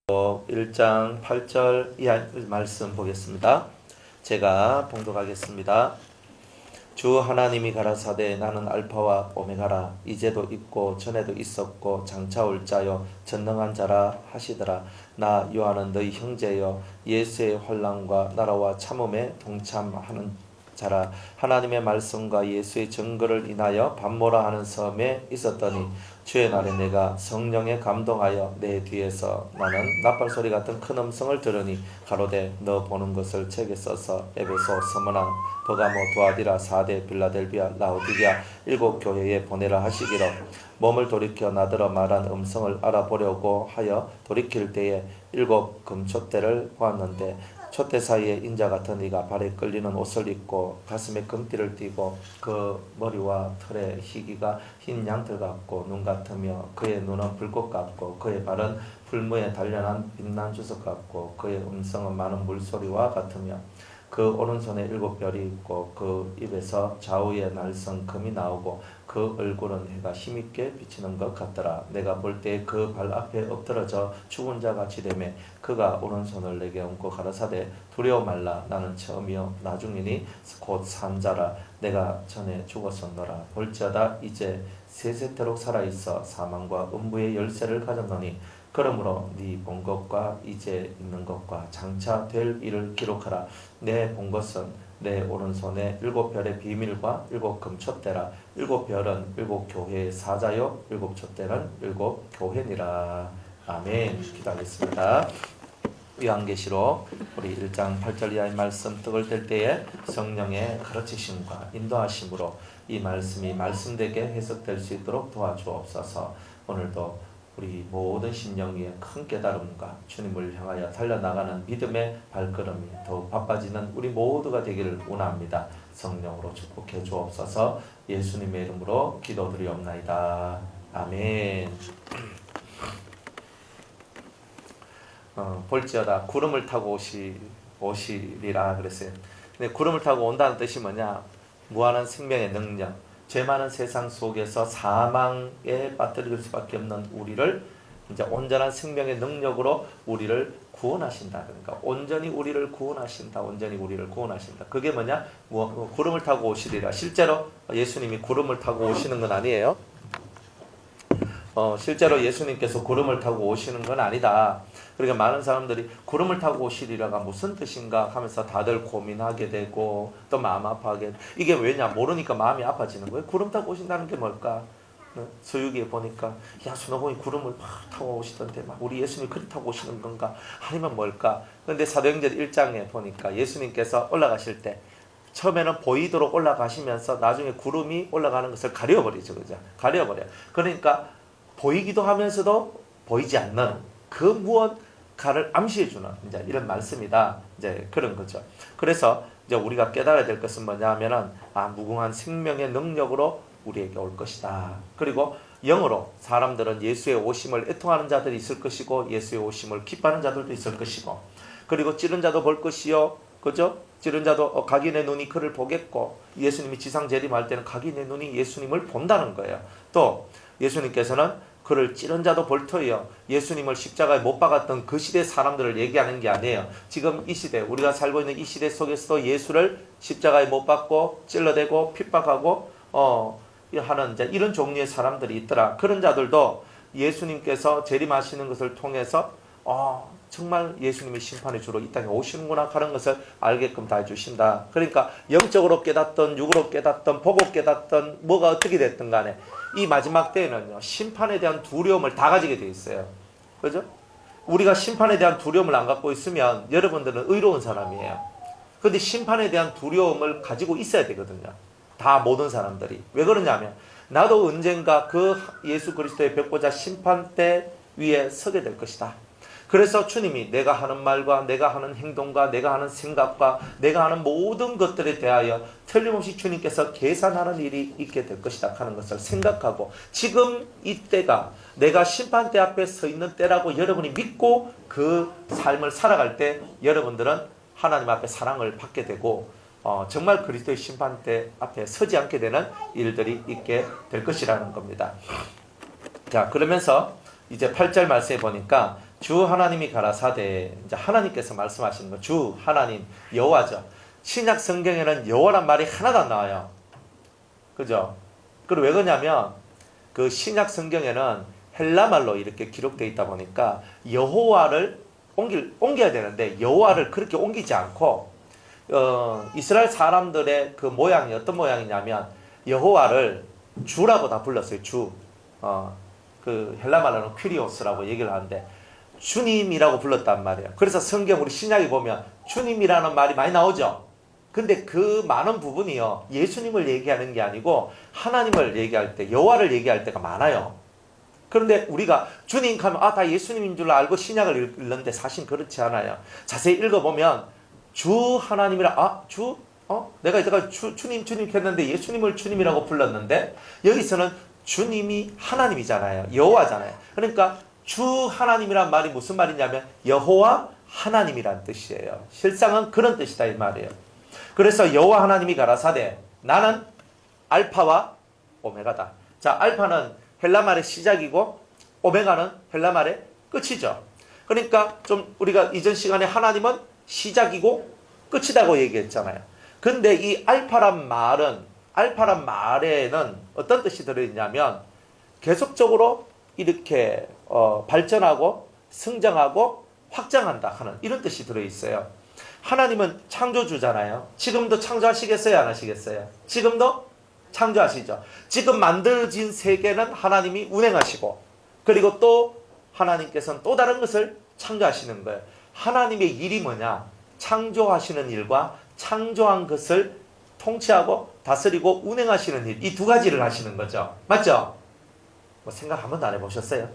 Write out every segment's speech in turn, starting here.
1장 8절 이하 말씀 보겠습니다. 제가 봉독하겠습니다. 주 하나님이 가라사대 나는 알파와 오메가라 이제도 있고 전에도 있었고 장차 올 자요 전능한 자라 하시더라. 나 요한은 너희 형제여 예수의 환난과 나라와 참음에 동참하는 자라. 하나님의 말씀과 예수의 증거를 인하여 밤모라 하는 섬에 있었더니 주의 날에 내가 성령에 감동하여 내 뒤에서 나는 나팔소리 같은 큰 음성을 들으니 가로되 너 보는 것을 책에 써서 에베소, 스무나, 버가모, 두아디라, 사대, 빌라델비아, 라오디게아 7 교회에 보내라 하시기로 몸을 돌이켜 나더러 말한 음성을 알아보려고 하여 돌이킬 때에 7 금촛대를 보았는데 촛대 사이에 인자 같은 이가 발에 끌리는 옷을 입고 가슴에 금띠를 띠고 그 머리와 털에 희기가 흰 양털 같고 눈 같으며 그의 눈은 불꽃 같고 그의 발은 풀무에 단련한 빛난 주석 같고 그의 음성은 많은 물소리와 같으며 그 오른손에 7별이 있고 그 입에서 좌우에 날선 금이 나오고 그 얼굴은 해가 힘있게 비치는 것 같더라. 내가 볼 때 그 발 앞에 엎드러져 죽은 자 같이 되매 그가 오른손을 내게 얹고 가라사대 두려워 말라. 나는 처음이요 나중이니 곧 산자라. 내가 전에 죽었었노라. 볼지어다 이제 세세토록 살아있어 사망과 음부의 열쇠를 가졌노니 그러므로 네 본 것과 이제 있는 것과 장차 될 일을 기록하라. 내 본 것은 내 오른손에 7별의 비밀과 7 금촛대라. 7별은 7 교회의 사자요 7 촛대는 7 교회니라. 아멘. 기도하겠습니다. 요한계시록 우리 1장 8절 이하의 말씀 떡을 뗄 때에 성령의 가르치심과 인도하심으로 이 말씀이 말씀되게 해석될 수 있도록 도와주옵소서. 오늘도 우리 모든 심령 위에 큰 깨달음과 주님을 향하여 달려나가는 믿음의 발걸음이 더욱 바빠지는 우리 모두가 되기를 원합니다. 성령으로 축복해 주옵소서. 예수님의 이름으로 기도드리옵나이다. 아멘. 볼지어다 구름을 타고 오시리라 그랬어요. 근데 구름을 타고 온다는 뜻이 뭐냐? 무한한 생명의 능력, 죄 많은 세상 속에서 사망에 빠뜨릴 수밖에 없는 우리를 이제 온전한 생명의 능력으로 우리를 구원하신다. 그러니까 온전히 우리를 구원하신다. 온전히 우리를 구원하신다. 그게 뭐냐? 구름을 타고 오시리라. 실제로 예수님이 구름을 타고 오시는 건 아니에요. 실제로 예수님께서 구름을 타고 오시는 건 아니다. 그러니까 많은 사람들이 구름을 타고 오시리라가 무슨 뜻인가 하면서 다들 고민하게 되고 또 마음 아파하게. 이게 왜냐? 모르니까 마음이 아파지는 거예요. 구름 타고 오신다는 게 뭘까? 서유기에 보니까 야 순호공이 구름을 막 타고 오시던데 막 우리 예수님이 그리 타고 오시는 건가? 아니면 뭘까? 그런데 사도행전 1장에 보니까 예수님께서 올라가실 때 처음에는 보이도록 올라가시면서 나중에 구름이 올라가는 것을 가려버리죠. 그죠? 가려버려요. 그러니까 보이기도 하면서도 보이지 않는 그 무언가를 암시해주는 이제 이런 말씀이다. 이제 그런 거죠. 그래서 이제 우리가 깨달아야 될 것은 뭐냐면은 무궁한 생명의 능력으로 우리에게 올 것이다. 그리고 영으로 사람들은 예수의 오심을 애통하는 자들이 있을 것이고 예수의 오심을 기뻐하는 자들도 있을 것이고 그리고 찌른 자도 볼 것이요. 그죠? 찌른 자도 각인의 눈이 그를 보겠고 예수님이 지상 재림할 때는 각인의 눈이 예수님을 본다는 거예요. 또 예수님께서는 그를 찌른 자도 볼 터이요. 예수님을 십자가에 못 박았던 그 시대 사람들을 얘기하는 게 아니에요. 지금 이 시대 우리가 살고 있는 이 시대 속에서도 예수를 십자가에 못 박고 찔러대고 핍박하고 하는 이제 이런 종류의 사람들이 있더라. 그런 자들도 예수님께서 재림하시는 것을 통해서 정말 예수님이 심판의 주로 이 땅에 오시는구나 하는 것을 알게끔 다 해주신다. 그러니까 영적으로 깨닫던 육으로 깨닫던 보고 깨닫던 뭐가 어떻게 됐든 간에 이 마지막 때에는요 심판에 대한 두려움을 다 가지게 돼 있어요. 그죠? 우리가 심판에 대한 두려움을 안 갖고 있으면 여러분들은 의로운 사람이에요. 그런데 심판에 대한 두려움을 가지고 있어야 되거든요. 다 모든 사람들이. 왜 그러냐면 나도 언젠가 그 예수 그리스도의 벽보자 심판대 위에 서게 될 것이다. 그래서 주님이 내가 하는 말과 내가 하는 행동과 내가 하는 생각과 내가 하는 모든 것들에 대하여 틀림없이 주님께서 계산하는 일이 있게 될 것이다 하는 것을 생각하고 지금 이때가 내가 심판대 앞에 서 있는 때라고 여러분이 믿고 그 삶을 살아갈 때 여러분들은 하나님 앞에 사랑을 받게 되고 정말 그리스도의 심판대 앞에 서지 않게 되는 일들이 있게 될 것이라는 겁니다. 자, 그러면서 이제 8절 말씀에 보니까 주 하나님이 가라사대, 이제 하나님께서 말씀하시는 거, 주 하나님 여호와죠. 신약 성경에는 여호와란 말이 하나도 안 나와요. 그죠? 그리고 왜 그러냐면 그 신약 성경에는 헬라 말로 이렇게 기록되어 있다 보니까 여호와를 옮겨야 되는데 여호와를 그렇게 옮기지 않고 이스라엘 사람들의 그 모양이 어떤 모양이냐면 여호와를 주라고 다 불렀어요. 주. 그 헬라 말로는 퀴리오스라고 얘기를 하는데 주님이라고 불렀단 말이에요. 그래서 성경 우리 신약에 보면 주님이라는 말이 많이 나오죠. 근데 그 많은 부분이요, 예수님을 얘기하는 게 아니고 하나님을 얘기할 때, 여호와를 얘기할 때가 많아요. 그런데 우리가 주님 하면 다 예수님인 줄 알고 신약을 읽는데 사실 그렇지 않아요. 자세히 읽어보면 주 하나님이라 내가 이따가 주님 했는데 예수님을 주님이라고 불렀는데 여기서는 주님이 하나님이잖아요. 여호와잖아요. 그러니까 주 하나님이란 말이 무슨 말이냐면 여호와 하나님이란 뜻이에요. 실상은 그런 뜻이다 이 말이에요. 그래서 여호와 하나님이 가라사대 나는 알파와 오메가다. 자, 알파는 헬라 말의 시작이고 오메가는 헬라 말의 끝이죠. 그러니까 좀 우리가 이전 시간에 하나님은 시작이고 끝이라고 얘기했잖아요. 근데 이 알파란 말에는 어떤 뜻이 들어있냐면 계속적으로 이렇게 발전하고 성장하고 확장한다 하는 이런 뜻이 들어있어요. 하나님은 창조주잖아요. 지금도 창조하시겠어요? 안 하시겠어요? 지금도 창조하시죠. 지금 만들어진 세계는 하나님이 운행하시고 그리고 또 하나님께서는 또 다른 것을 창조하시는 거예요. 하나님의 일이 뭐냐? 창조하시는 일과 창조한 것을 통치하고 다스리고 운행하시는 일, 이 두 가지를 하시는 거죠. 맞죠? 뭐 생각 한 번도 안 해보셨어요?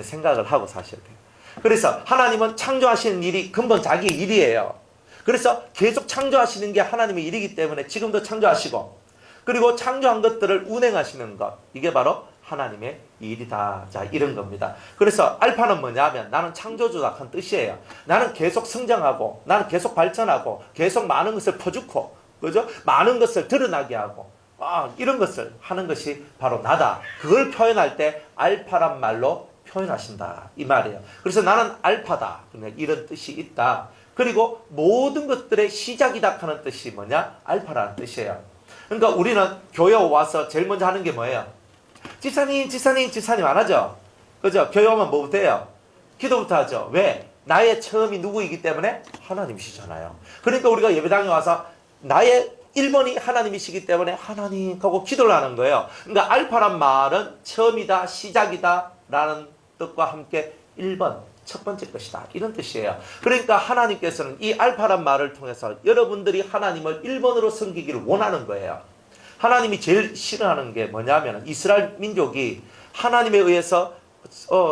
생각을 하고 사셔야 돼요. 그래서 하나님은 창조하시는 일이 근본 자기의 일이에요. 그래서 계속 창조하시는 게 하나님의 일이기 때문에 지금도 창조하시고 그리고 창조한 것들을 운행하시는 것, 이게 바로 하나님의 일이다. 자, 이런 겁니다. 그래서 알파는 뭐냐면 나는 창조주다 한 뜻이에요. 나는 계속 성장하고 나는 계속 발전하고 계속 많은 것을 퍼주고 그죠? 많은 것을 드러나게 하고 이런 것을 하는 것이 바로 나다. 그걸 표현할 때 알파란 말로 표현하신다 이 말이에요. 그래서 나는 알파다. 이런 뜻이 있다. 그리고 모든 것들의 시작이다 하는 뜻이 뭐냐? 알파라는 뜻이에요. 그러니까 우리는 교회 와서 제일 먼저 하는 게 뭐예요? 집사님 안 하죠? 그죠? 교회 오면 뭐부터 해요? 기도부터 하죠. 왜? 나의 처음이 누구이기 때문에? 하나님이시잖아요. 그러니까 우리가 예배당에 와서 나의 1번이 하나님이시기 때문에 하나님 하고 기도를 하는 거예요. 그러니까 알파란 말은 처음이다, 시작이다 라는 뜻과 함께 1번, 첫 번째 것이다. 이런 뜻이에요. 그러니까 하나님께서는 이 알파란 말을 통해서 여러분들이 하나님을 1번으로 섬기기를 원하는 거예요. 하나님이 제일 싫어하는 게 뭐냐면 이스라엘 민족이 하나님에 의해서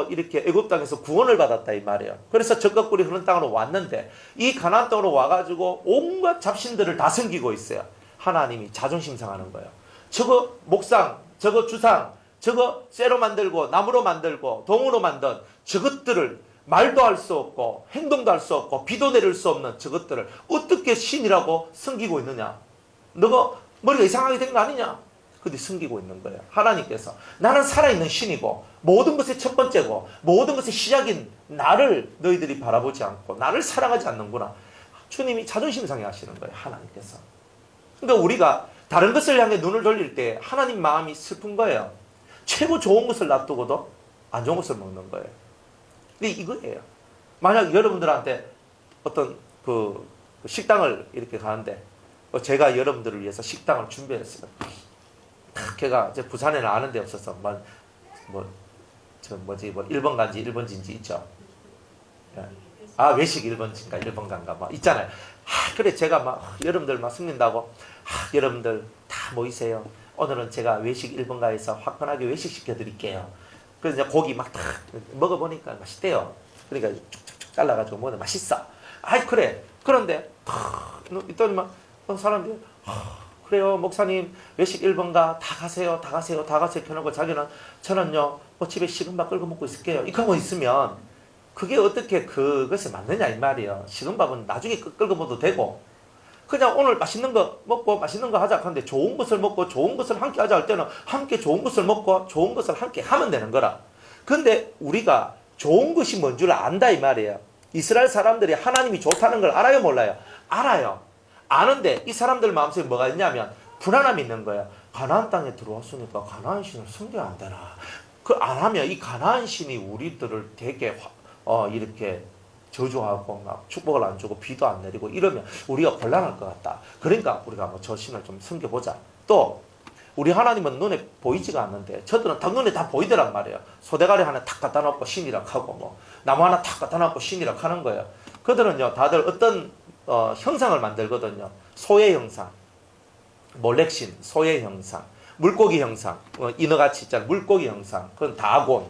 이렇게 애굽 땅에서 구원을 받았다 이 말이에요. 그래서 적과 꿀이 흐르는 땅으로 왔는데 이 가나안 땅으로 와가지고 온갖 잡신들을 다 섬기고 있어요. 하나님이 자존심 상하는 거예요. 저거 목상, 저거 주상, 저거 쇠로 만들고 나무로 만들고 동으로 만든 저것들을 말도 할 수 없고 행동도 할 수 없고 비도 내릴 수 없는 저것들을 어떻게 신이라고 섬기고 있느냐? 너가 머리가 이상하게 된 거 아니냐? 근데 섬기고 있는 거예요. 하나님께서 나는 살아있는 신이고 모든 것의 첫 번째고 모든 것의 시작인 나를 너희들이 바라보지 않고 나를 사랑하지 않는구나. 주님이 자존심 상해 하시는 거예요. 하나님께서. 그러니까 우리가 다른 것을 향해 눈을 돌릴 때 하나님 마음이 슬픈 거예요. 최고 좋은 것을 놔두고도 안 좋은 것을 먹는 거예요. 근데 이거예요. 만약 여러분들한테 어떤 그 식당을 이렇게 가는데 제가 여러분들을 위해서 식당을 준비했어요. 걔가 이제 부산에는 아는 데 없어서 뭐 1번 간지 1번지인지 있죠. 외식 1번지인가 1번간가 뭐 있잖아요. 그래 제가 막 여러분들 막 숨긴다고 여러분들 다 모이세요. 오늘은 제가 외식 1번가에서 화끈하게 외식 시켜드릴게요. 그래서 이제 고기 막 다 먹어보니까 맛있대요. 그러니까 쭉쭉쭉 잘라가지고 먹으면 맛있어. 그래. 그런데 있더니 막 사람들이 그래요 목사님 외식 1번가 다 가세요 켜놓고 자기는 저는요 집에 식은 밥 끓고 먹고 있을게요. 이거 하고 있으면 그게 어떻게 그것에 맞느냐 이 말이에요. 식은 밥은 나중에 끓고 먹어도 되고 그냥 오늘 맛있는 거 먹고 맛있는 거 하자 하는데 좋은 것을 먹고 좋은 것을 함께 하자 할 때는 함께 좋은 것을 먹고 좋은 것을 함께 하면 되는 거라. 근데 우리가 좋은 것이 뭔 줄 안다 이 말이에요. 이스라엘 사람들이 하나님이 좋다는 걸 알아요 몰라요? 알아요. 아는데 이 사람들 마음속에 뭐가 있냐면 불안함이 있는 거예요. 가나안 땅에 들어왔으니까 가나안 신을 섬겨야 안 되나. 그 안 하면 이 가나안 신이 우리들을 되게 이렇게 저주하고 막 축복을 안 주고 비도 안 내리고 이러면 우리가 곤란할 것 같다. 그러니까 우리가 뭐 저 신을 좀 섬겨보자. 또 우리 하나님은 눈에 보이지가 않는데 저들은 다 눈에 다 보이더란 말이에요. 소대가리 하나 탁 갖다 놓고 신이라 하고 뭐 나무 하나 탁 갖다 놓고 신이라 하는 거예요. 그들은요 다들 어떤 형상을 만들거든요. 소의 형상, 몰렉신, 소의 형상, 물고기 형상, 인어같이 있잖아요. 물고기 형상, 그건 다곤,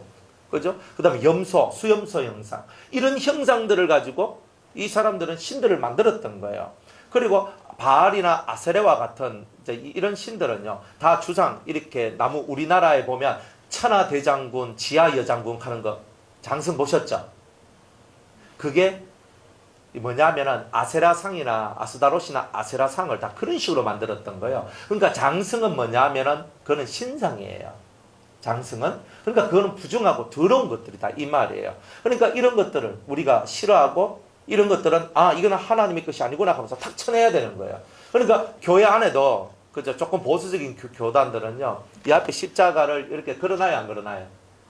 그죠? 그 다음에 염소, 수염소 형상, 이런 형상들을 가지고 이 사람들은 신들을 만들었던 거예요. 그리고 바알이나 아세레와 같은 이런 신들은요, 다 주상, 이렇게 나무, 우리나라에 보면 천하 대장군, 지하 여장군 하는 거, 장승 보셨죠? 그게 뭐냐면은 아세라상이나 아스다롯이나 아세라상을 다 그런 식으로 만들었던 거예요. 그러니까 장승은 뭐냐면은 그거는 신상이에요. 장승은. 그러니까 그거는 부정하고 더러운 것들이 다 이 말이에요. 그러니까 이런 것들을 우리가 싫어하고 이런 것들은 이거는 하나님의 것이 아니구나 하면서 탁 쳐내야 되는 거예요. 그러니까 교회 안에도 그죠, 조금 보수적인 교단들은요 이 앞에 십자가를 이렇게 걸어놔요 안 걸어놔요?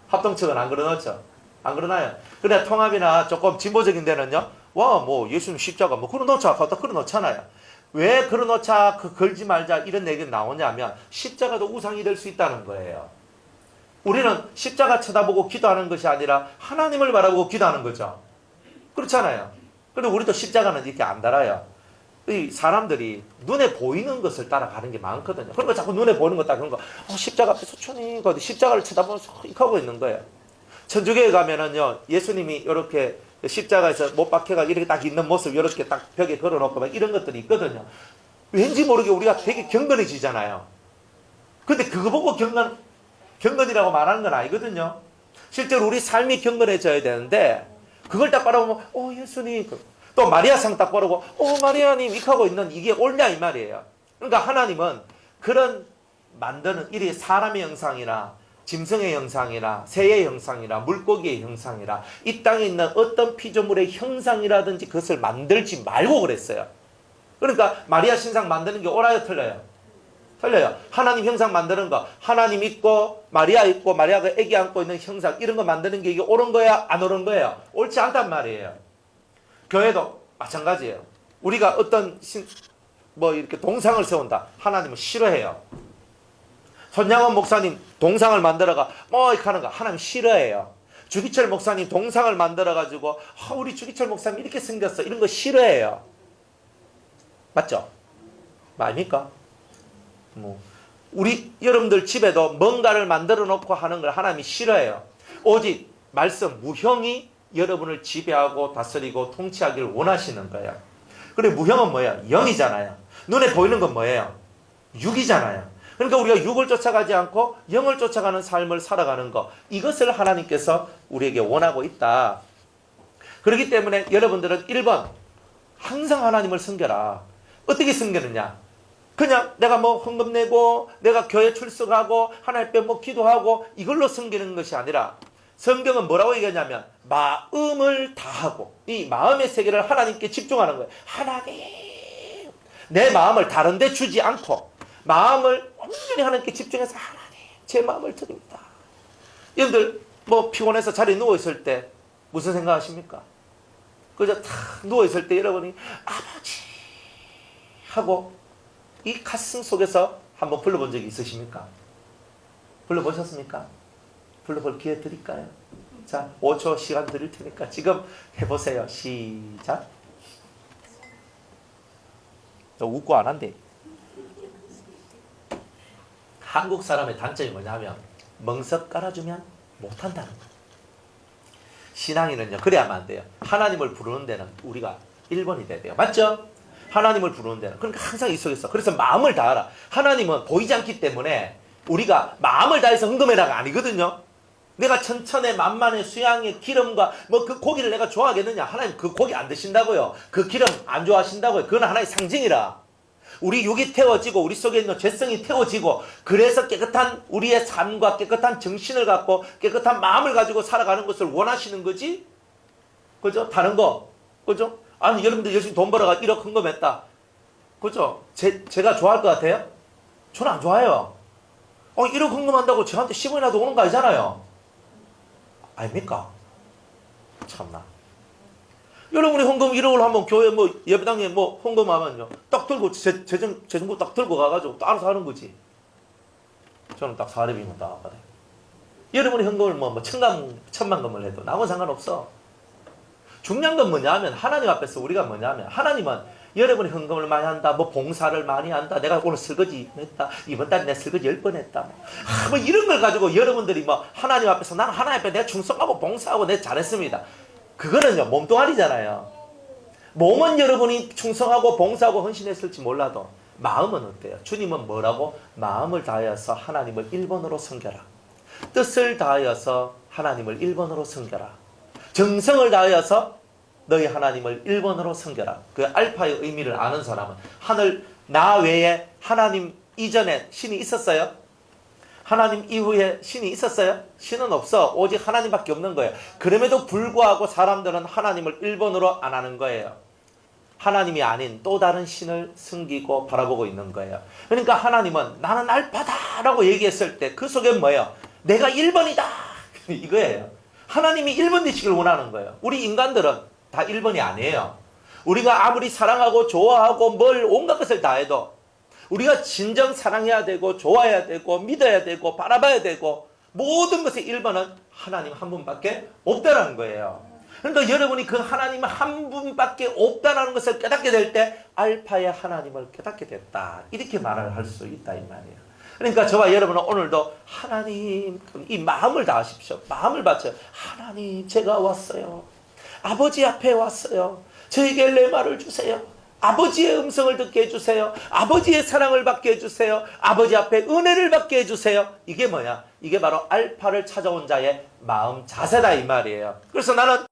합동측은 안 걸어놓죠? 안 걸어놔요. 그래 통합이나 조금 진보적인 데는요 뭐 예수님 십자가 뭐 걸어놓자 갖다 걸어놓잖아요. 왜 걸어놓자 걸지 말자 이런 얘기가 나오냐면 십자가도 우상이 될 수 있다는 거예요. 우리는 십자가 쳐다보고 기도하는 것이 아니라 하나님을 바라보고 기도하는 거죠. 그렇잖아요. 그리고 우리도 십자가는 이렇게 안 달아요. 이 사람들이 눈에 보이는 것을 따라가는 게 많거든요. 그러니까 자꾸 눈에 보이는 것 따라가는 거. 십자가 앞에서 천히 십자가를 쳐다보면서 이렇게 하고 있는 거예요. 천주교에 가면은요 예수님이 이렇게 십자가에서 못 박혀가 이렇게 딱 있는 모습 이렇게 딱 벽에 걸어놓고 막 이런 것들이 있거든요. 왠지 모르게 우리가 되게 경건해지잖아요. 근데 그거 보고 경건이라고 말하는 건 아니거든요. 실제로 우리 삶이 경건해져야 되는데 그걸 딱 바라보면 예수님 또 마리아상 딱 바라보고 마리아님 이렇게 하고 있는 이게 옳냐 이 말이에요. 그러니까 하나님은 그런 만드는 이 사람의 형상이나 짐승의 형상이나 새의 형상이나 물고기의 형상이나 이 땅에 있는 어떤 피조물의 형상이라든지 그것을 만들지 말고 그랬어요. 그러니까 마리아 신상 만드는 게 옳아요 틀려요? 틀려요. 하나님 형상 만드는 거 하나님 있고 마리아 있고 마리아가 애기 안고 있는 형상 이런 거 만드는 게 이게 옳은 거야 안 옳은 거예요? 옳지 않단 말이에요. 교회도 마찬가지예요. 우리가 어떤 이렇게 동상을 세운다. 하나님은 싫어해요. 손양원 목사님 동상을 만들어가 이렇게 하는 거 하나님 싫어해요. 주기철 목사님 동상을 만들어가지고 우리 주기철 목사님 이렇게 생겼어 이런 거 싫어해요. 맞죠? 아닙니까? 우리 여러분들 집에도 뭔가를 만들어 놓고 하는 걸 하나님이 싫어해요. 오직 말씀 무형이 여러분을 지배하고 다스리고 통치하기를 원하시는 거예요. 그래 무형은 뭐예요? 영이잖아요. 눈에 보이는 건 뭐예요? 육이잖아요. 그러니까 우리가 육을 쫓아가지 않고 영을 쫓아가는 삶을 살아가는 것 이것을 하나님께서 우리에게 원하고 있다. 그렇기 때문에 여러분들은 1번 항상 하나님을 섬겨라. 어떻게 섬기느냐? 그냥 내가 헌금 내고 내가 교회 출석하고 하나님 앞에 기도하고 이걸로 섬기는 것이 아니라 성경은 뭐라고 얘기하냐면 마음을 다하고 이 마음의 세계를 하나님께 집중하는 거예요. 하나님 내 마음을 다른 데 주지 않고 마음을 온전히 하나님께 집중해서 하나님 제 마음을 드립니다. 여러분들 피곤해서 자리에 누워있을 때 무슨 생각하십니까? 그저 탁 누워있을 때 여러분이 아버지 하고 이 가슴 속에서 한번 불러본 적이 있으십니까? 불러보셨습니까? 불러볼 기회 드릴까요? 자 5초 시간 드릴 테니까 지금 해보세요. 시작. 너 웃고 안 한대. 한국 사람의 단점이 뭐냐면 멍석 깔아주면 못한다는 거. 신앙인은요 그래야만 안 돼요. 하나님을 부르는 데는 우리가 1번이 돼야 돼요. 맞죠? 하나님을 부르는 데는 그러니까 항상 이 속에서 그래서 마음을 다하라. 하나님은 보이지 않기 때문에 우리가 마음을 다해서 흥금해라가 아니거든요. 내가 천천의 만만의 수양의 기름과 그 고기를 내가 좋아하겠느냐? 하나님 그 고기 안 드신다고요. 그 기름 안 좋아하신다고요. 그건 하나의 상징이라. 우리 육이 태워지고 우리 속에 있는 죄성이 태워지고 그래서 깨끗한 우리의 삶과 깨끗한 정신을 갖고 깨끗한 마음을 가지고 살아가는 것을 원하시는 거지. 그죠? 다른 거. 그죠? 아니 여러분들 열심히 돈 벌어가 1억 헌금했다. 그죠? 제가 좋아할 것 같아요? 저는 안 좋아해요. 1억 헌금한다고 저한테 10원이라도 오는 거 아니잖아요. 아닙니까? 참나. 여러분이 헌금 1억을 한번 교회 예배당에 헌금하면요. 딱 들고 재정부 딱 들고 가가지고 또 알아서 하는 거지. 저는 딱 4렙이면 다 받아요. 여러분이 헌금을 천만금을 해도 나하고는 상관없어. 중요한 건 뭐냐면 하나님 앞에서 우리가 뭐냐면 하나님은 여러분이 헌금을 많이 한다, 봉사를 많이 한다, 내가 오늘 설거지 했다, 이번 달에 내 설거지 10번 했다, 이런 걸 가지고 여러분들이 하나님 앞에서 나는 하나님 앞에 내가 충성하고 봉사하고 내가 잘했습니다. 그거는요 몸뚱아리잖아요. 몸은 여러분이 충성하고 봉사하고 헌신했을지 몰라도 마음은 어때요? 주님은 뭐라고? 마음을 다하여서 하나님을 1번으로 섬겨라. 뜻을 다하여서 하나님을 1번으로 섬겨라. 정성을 다하여서 너희 하나님을 1번으로 섬겨라. 그 알파의 의미를 아는 사람은 하늘 나 외에 하나님 이전에 신이 있었어요? 하나님 이후에 신이 있었어요? 신은 없어. 오직 하나님밖에 없는 거예요. 그럼에도 불구하고 사람들은 하나님을 1번으로 안 하는 거예요. 하나님이 아닌 또 다른 신을 섬기고 바라보고 있는 거예요. 그러니까 하나님은 나는 알파다라고 얘기했을 때 그 속에 뭐예요? 내가 1번이다 이거예요. 하나님이 1번 되시길 원하는 거예요. 우리 인간들은 다 1번이 아니에요. 우리가 아무리 사랑하고 좋아하고 온갖 것을 다 해도 우리가 진정 사랑해야 되고 좋아해야 되고 믿어야 되고 바라봐야 되고 모든 것의 1번은 하나님 한 분밖에 없다는 거예요. 그러니까 여러분이 그 하나님 한 분밖에 없다는 것을 깨닫게 될 때 알파의 하나님을 깨닫게 됐다. 이렇게 말을 할 수 있다 이 말이에요. 그러니까 저와 여러분은 오늘도 하나님 이 마음을 다하십시오. 마음을 바쳐요. 하나님 제가 왔어요. 아버지 앞에 왔어요. 저에게 내 말을 주세요. 아버지의 음성을 듣게 해주세요. 아버지의 사랑을 받게 해주세요. 아버지 앞에 은혜를 받게 해주세요. 이게 뭐냐? 이게 바로 알파를 찾아온 자의 마음 자세다 이 말이에요. 그래서 나는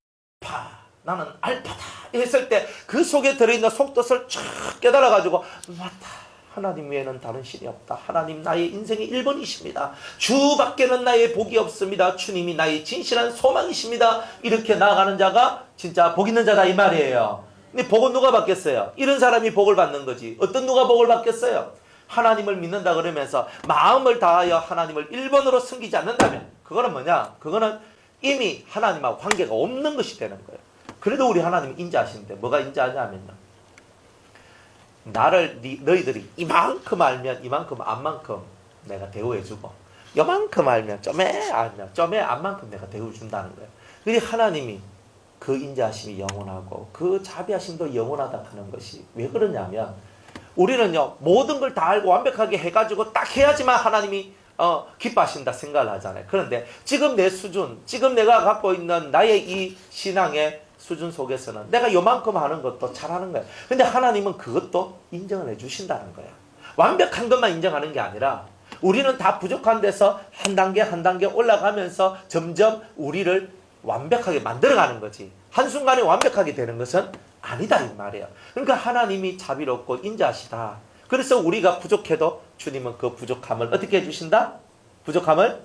알파다 했을 때 그 속에 들어있는 속뜻을 쫙 깨달아가지고 맞다. 하나님 외에는 다른 신이 없다. 하나님 나의 인생의 1번이십니다. 주밖에는 나의 복이 없습니다. 주님이 나의 진실한 소망이십니다. 이렇게 나아가는 자가 진짜 복 있는 자다 이 말이에요. 근데 복은 누가 받겠어요? 이런 사람이 복을 받는 거지. 어떤 누가 복을 받겠어요? 하나님을 믿는다 그러면서 마음을 다하여 하나님을 1번으로 섬기지 않는다면 그거는 뭐냐? 그거는 이미 하나님하고 관계가 없는 것이 되는 거예요. 그래도 우리 하나님은 인자하시는데 뭐가 인자하냐면요. 나를 너희들이 이만큼 알면 이만큼 안만큼 내가 대우해주고 요만큼 알면 좀에 안만큼 내가 대우해준다는 거예요. 그게 하나님이 그 인자하심이 영원하고 그 자비하심도 영원하다 하는 것이 왜 그러냐면 우리는요 모든 걸 다 알고 완벽하게 해가지고 딱 해야지만 하나님이 기뻐하신다 생각을 하잖아요. 그런데 지금 내 수준, 지금 내가 갖고 있는 나의 이 신앙의 수준 속에서는 내가 요만큼 하는 것도 잘하는 거예요. 근데 하나님은 그것도 인정을 해주신다는 거예요. 완벽한 것만 인정하는 게 아니라 우리는 다 부족한 데서 한 단계 한 단계 올라가면서 점점 우리를 완벽하게 만들어가는 거지. 한순간에 완벽하게 되는 것은 아니다 이 말이에요. 그러니까 하나님이 자비롭고 인자하시다. 그래서 우리가 부족해도 주님은 그 부족함을 어떻게 해주신다? 부족함을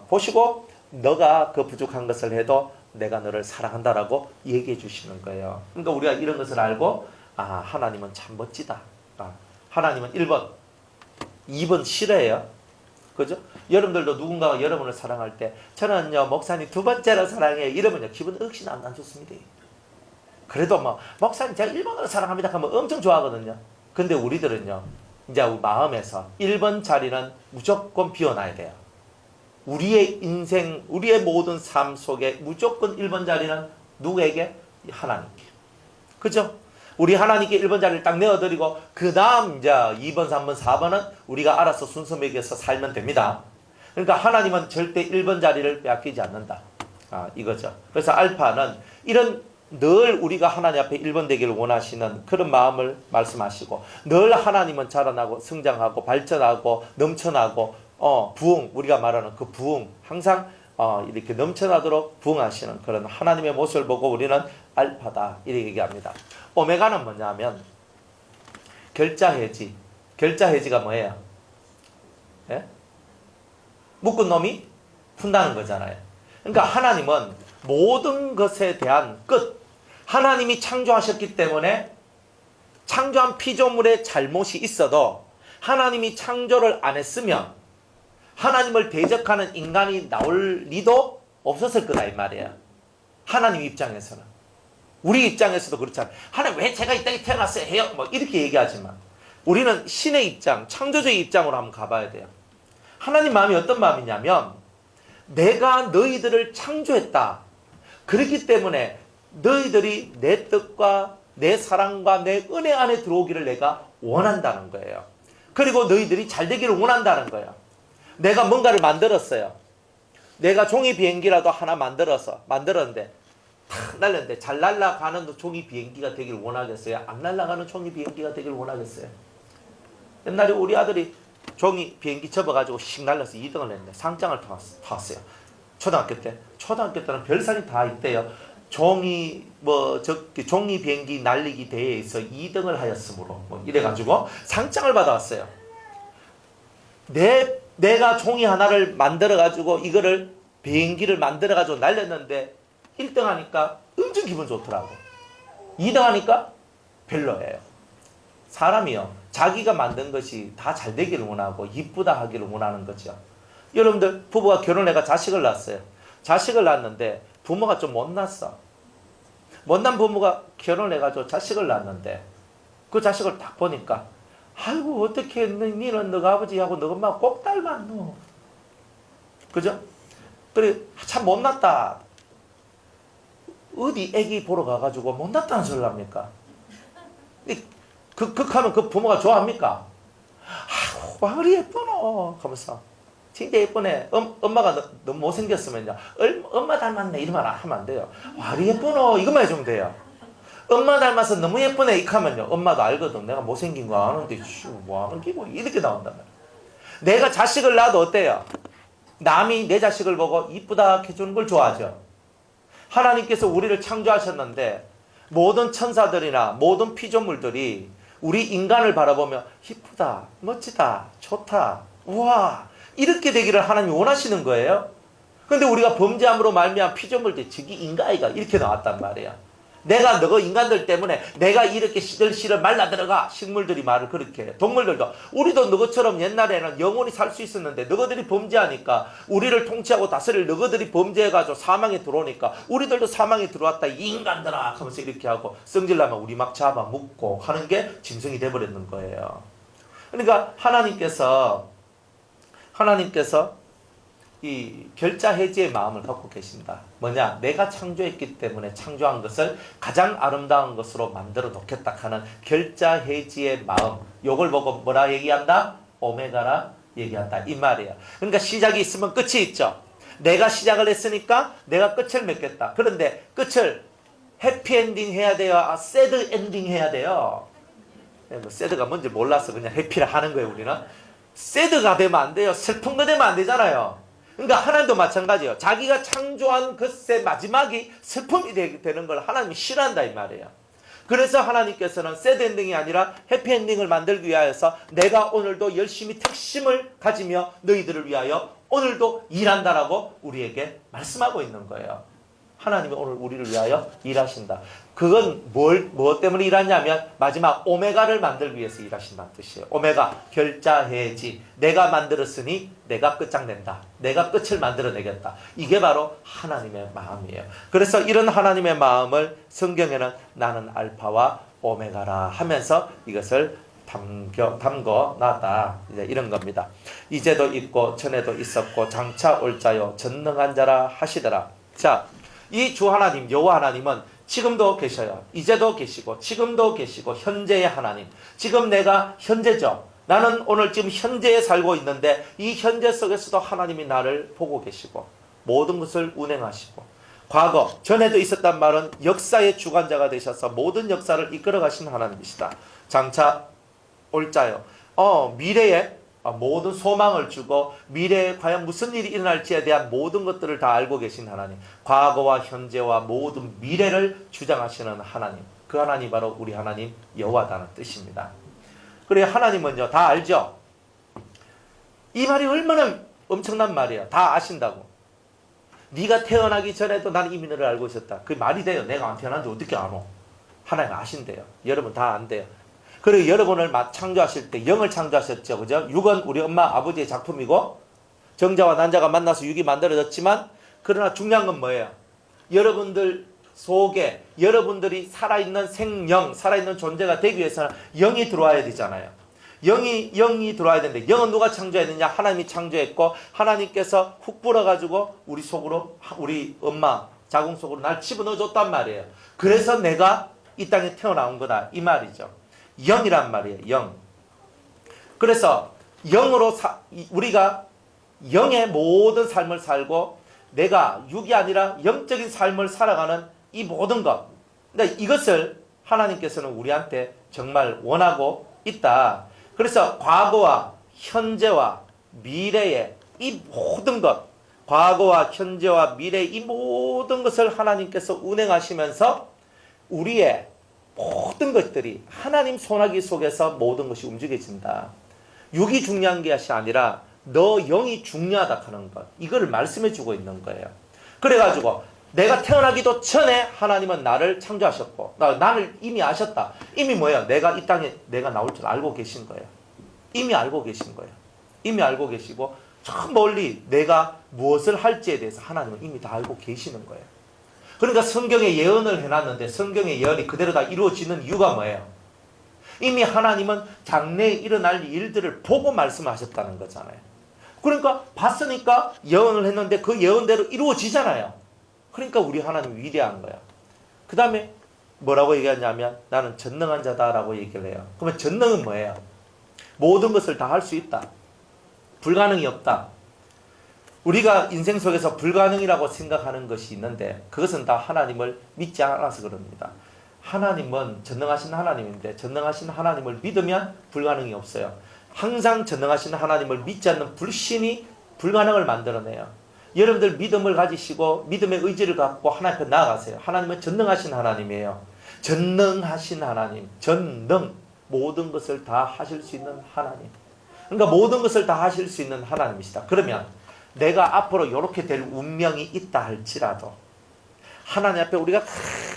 보시고 너가 그 부족한 것을 해도 내가 너를 사랑한다라고 얘기해 주시는 거예요. 그러니까 우리가 이런 것을 알고 하나님은 참 멋지다. 하나님은 1번, 2번 싫어해요. 그죠? 여러분들도 누군가가 여러분을 사랑할 때 저는요 목사님 2번째로 사랑해요. 이러면요 기분 역시 안 좋습니다. 그래도 목사님 제가 1번으로 사랑합니다 하면 엄청 좋아하거든요. 근데 우리들은요 이제 마음에서 1번 자리는 무조건 비워놔야 돼요. 우리의 인생, 우리의 모든 삶 속에 무조건 1번 자리는 누구에게? 하나님께. 그죠? 우리 하나님께 1번 자리를 딱 내어드리고 그 다음 이제 2번, 3번, 4번은 우리가 알아서 순서 매겨서 살면 됩니다. 그러니까 하나님은 절대 1번 자리를 빼앗기지 않는다. 이거죠. 그래서 알파는 이런 늘 우리가 하나님 앞에 1번 되기를 원하시는 그런 마음을 말씀하시고 늘 하나님은 자라나고 성장하고 발전하고 넘쳐나고 부흥, 우리가 말하는 그 부흥, 항상 이렇게 넘쳐나도록 부흥하시는 그런 하나님의 모습을 보고 우리는 알파다 이렇게 얘기합니다. 오메가는 뭐냐면 결자해지. 결자해지가 뭐예요? 예? 묶은 놈이 푼다는 거잖아요. 그러니까 하나님은 모든 것에 대한 끝. 하나님이 창조하셨기 때문에 창조한 피조물에 잘못이 있어도 하나님이 창조를 안 했으면 하나님을 대적하는 인간이 나올 리도 없었을 거다 이 말이에요. 하나님 입장에서는. 우리 입장에서도 그렇잖아요. 하나님 왜 제가 이 땅에 태어났어요 해요? 뭐 이렇게 얘기하지만 우리는 신의 입장, 창조주의 입장으로 한번 가봐야 돼요. 하나님 마음이 어떤 마음이냐면 내가 너희들을 창조했다. 그렇기 때문에 너희들이 내 뜻과 내 사랑과 내 은혜 안에 들어오기를 내가 원한다는 거예요. 그리고 너희들이 잘 되기를 원한다는 거예요. 내가 뭔가를 만들었어요. 내가 종이 비행기라도 하나 만들었는데 탁 날렸는데 잘 날아가는 종이 비행기가 되길 원하겠어요? 안 날아가는 종이 비행기가 되길 원하겠어요? 옛날에 우리 아들이 종이 비행기 접어가지고 씩 날려서 2등을 했는데 상장을 타왔어요. 초등학교 때는 별상이 다 있대요. 종이 비행기 날리기 대회에서 2등을 하였으므로 이래가지고 상장을 받아왔어요. 내가 종이 하나를 만들어가지고 이거를 비행기를 만들어가지고 날렸는데 1등 하니까 엄청 기분 좋더라고. 2등 하니까 별로예요. 사람이요. 자기가 만든 것이 다 잘 되기를 원하고 이쁘다 하기를 원하는 거죠. 여러분들 부부가 결혼해가 자식을 낳았어요. 자식을 낳았는데 부모가 좀 못났어. 못난 부모가 결혼을 해가지고 자식을 낳았는데 그 자식을 딱 보니까 아이고 어떻게 니는 너가 아버지하고 너 엄마가 꼭 닮았노. 그죠? 그래 참 못났다. 어디 애기 보러 가가지고 못났다는 소리를 합니까? 극하면 그 부모가 좋아합니까? 아이고 와그리 예쁘노 하면서 진짜 예쁘네. 엄마가 너무 못생겼으면요. 엄마 닮았네 이러면 하면 안 돼요. 와그리 예쁘노 이것만 해주면 돼요. 엄마 닮아서 너무 예쁘네 이렇게 하면요. 엄마도 알거든. 내가 못생긴 거 아는데 뭐 하는 기고 이렇게 나온단 말이에요. 내가 자식을 낳아도 어때요? 남이 내 자식을 보고 이쁘다 해주는 걸 좋아하죠. 하나님께서 우리를 창조하셨는데 모든 천사들이나 모든 피조물들이 우리 인간을 바라보며 이쁘다, 멋지다, 좋다, 우와 이렇게 되기를 하나님이 원하시는 거예요. 그런데 우리가 범죄함으로 말미암아 피조물들이 저기 인간이가 이렇게 나왔단 말이에요. 내가 너가 인간들 때문에 내가 이렇게 시들시들 말라들어가. 식물들이 말을 그렇게 해. 동물들도 우리도 너희처럼 옛날에는 영원히 살 수 있었는데 너희들이 범죄하니까 우리를 통치하고 다스릴 너희들이 범죄해가지고 사망에 들어오니까 우리들도 사망에 들어왔다 이 인간들아 하면서 이렇게 하고 성질나면 우리 막 잡아 묶고 하는 게 짐승이 돼버렸는 거예요. 그러니까 하나님께서 이 결자 해지의 마음을 갖고 계신다. 뭐냐? 내가 창조했기 때문에 창조한 것을 가장 아름다운 것으로 만들어 놓겠다 하는 결자 해지의 마음. 요걸 보고 뭐라 얘기한다? 오메가라 얘기한다. 이 말이에요. 그러니까 시작이 있으면 끝이 있죠. 내가 시작을 했으니까 내가 끝을 맺겠다. 그런데 끝을 해피엔딩 해야 돼요? 새드 엔딩 해야 돼요? 새드가 뭔지 몰라서 그냥 해피를 하는 거예요, 우리는. 새드가 되면 안 돼요. 슬픈 거 되면 안 되잖아요. 그러니까 하나님도 마찬가지예요. 자기가 창조한 것의 마지막이 슬픔이 되는 걸 하나님이 싫어한다 이 말이에요. 그래서 하나님께서는 새드 엔딩이 아니라 해피 엔딩을 만들기 위하여서 내가 오늘도 열심히 특심을 가지며 너희들을 위하여 오늘도 일한다라고 우리에게 말씀하고 있는 거예요. 하나님이 오늘 우리를 위하여 일하신다. 그건 뭐 때문에 일하냐면 마지막 오메가를 만들기 위해서 일하신다는 뜻이에요. 오메가, 결자해지. 내가 만들었으니 내가 끝장낸다. 내가 끝을 만들어내겠다. 이게 바로 하나님의 마음이에요. 그래서 이런 하나님의 마음을 성경에는 나는 알파와 오메가라 하면서 이것을 담궈 놨다. 이제 이런 겁니다. 이제도 있고 전에도 있었고 장차 올 자요 전능한 자라 하시더라. 자, 이 주 하나님 여호와 하나님은 지금도 계셔요. 이제도 계시고 지금도 계시고 현재의 하나님. 지금 내가 현재죠. 나는 오늘 지금 현재에 살고 있는데 이 현재 속에서도 하나님이 나를 보고 계시고 모든 것을 운행하시고 과거 전에도 있었단 말은 역사의 주관자가 되셔서 모든 역사를 이끌어 가신 하나님이시다. 장차 올 자요. 미래에 모든 소망을 주고 미래에 과연 무슨 일이 일어날지에 대한 모든 것들을 다 알고 계신 하나님. 과거와 현재와 모든 미래를 주장하시는 하나님. 그 하나님이 바로 우리 하나님 여호와다는 뜻입니다. 그래 하나님은요 다 알죠. 이 말이 얼마나 엄청난 말이에요. 다 아신다고. 네가 태어나기 전에도 나는 이미 너를 알고 있었다. 그 말이 돼요. 내가 안 태어난지 어떻게 알아? 하나님 아신대요. 여러분 다 안돼요. 그리고 여러분을 창조하실 때 영을 창조하셨죠. 그죠? 육은 우리 엄마 아버지의 작품이고 정자와 난자가 만나서 육이 만들어졌지만 그러나 중요한 건 뭐예요? 여러분들 속에 여러분들이 살아있는 생명, 살아있는 존재가 되기 위해서는 영이 들어와야 되잖아요. 영이 들어와야 되는데 영은 누가 창조했느냐? 하나님이 창조했고 하나님께서 훅 불어가지고 우리 속으로 우리 엄마 자궁 속으로 날 집어넣어줬단 말이에요. 그래서 내가 이 땅에 태어나온 거다 이 말이죠. 영이란 말이에요. 영. 그래서 영으로 우리가 영의 모든 삶을 살고 내가 육이 아니라 영적인 삶을 살아가는 이 모든 것. 그러니까 이것을 하나님께서는 우리한테 정말 원하고 있다. 그래서 과거와 현재와 미래의 이 모든 것, 과거와 현재와 미래의 이 모든 것을 하나님께서 운행하시면서 우리의 모든 것들이 하나님 손아귀 속에서 모든 것이 움직여진다. 육이 중요한 것이 아니라 너 영이 중요하다 하는 것. 이거를 말씀해 주고 있는 거예요. 그래가지고 내가 태어나기도 전에 하나님은 나를 창조하셨고 나를 이미 아셨다. 이미 뭐예요? 내가 이 땅에 내가 나올 줄 알고 계신 거예요. 이미 알고 계신 거예요. 이미 알고 계시고 저 멀리 내가 무엇을 할지에 대해서 하나님은 이미 다 알고 계시는 거예요. 그러니까 성경에 예언을 해놨는데 성경의 예언이 그대로 다 이루어지는 이유가 뭐예요? 이미 하나님은 장래에 일어날 일들을 보고 말씀하셨다는 거잖아요. 그러니까 봤으니까 예언을 했는데 그 예언대로 이루어지잖아요. 그러니까 우리 하나님 위대한 거야. 그 다음에 뭐라고 얘기하냐면 나는 전능한 자다라고 얘기를 해요. 그러면 전능은 뭐예요? 모든 것을 다 할 수 있다. 불가능이 없다. 우리가 인생 속에서 불가능이라고 생각하는 것이 있는데 그것은 다 하나님을 믿지 않아서 그럽니다. 하나님은 전능하신 하나님인데 전능하신 하나님을 믿으면 불가능이 없어요. 항상 전능하신 하나님을 믿지 않는 불신이 불가능을 만들어내요. 여러분들 믿음을 가지시고 믿음의 의지를 갖고 하나님 앞에 나아가세요. 하나님은 전능하신 하나님이에요. 전능하신 하나님, 전능, 모든 것을 다 하실 수 있는 하나님. 그러니까 모든 것을 다 하실 수 있는 하나님이시다. 그러면 내가 앞으로 이렇게 될 운명이 있다 할지라도 하나님 앞에 우리가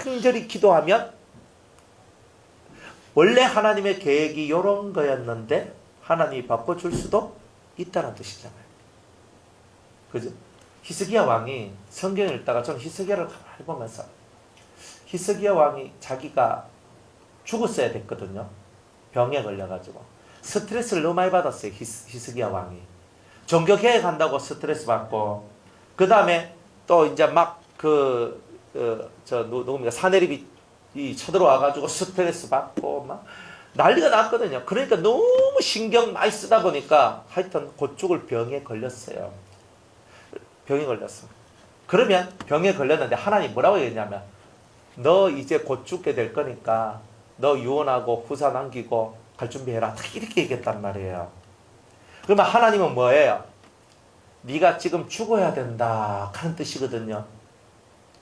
간절히 기도하면 원래 하나님의 계획이 이런 거였는데 하나님이 바꿔줄 수도 있다는 뜻이잖아요. 그죠? 히스기야 왕이 성경을 읽다가 저는 히스기야를 가만히 보면서 히스기야 왕이 자기가 죽었어야 됐거든요. 병에 걸려가지고 스트레스를 너무 많이 받았어요. 히스기야 왕이 종교개혁 한다고 스트레스 받고 그 다음에 또 이제 막 누굽니까 사내립이 쳐들어와가지고 스트레스 받고 막 난리가 났거든요. 그러니까 너무 신경 많이 쓰다 보니까 하여튼 곧 죽을 병에 걸렸어요. 병에 걸렸어. 그러면 병에 걸렸는데 하나님 뭐라고 얘기했냐면 너 이제 곧 죽게 될 거니까 너 유언하고 후사 남기고 갈 준비해라. 이렇게 얘기했단 말이에요. 그러면 하나님은 뭐예요? 네가 지금 죽어야 된다 하는 뜻이거든요.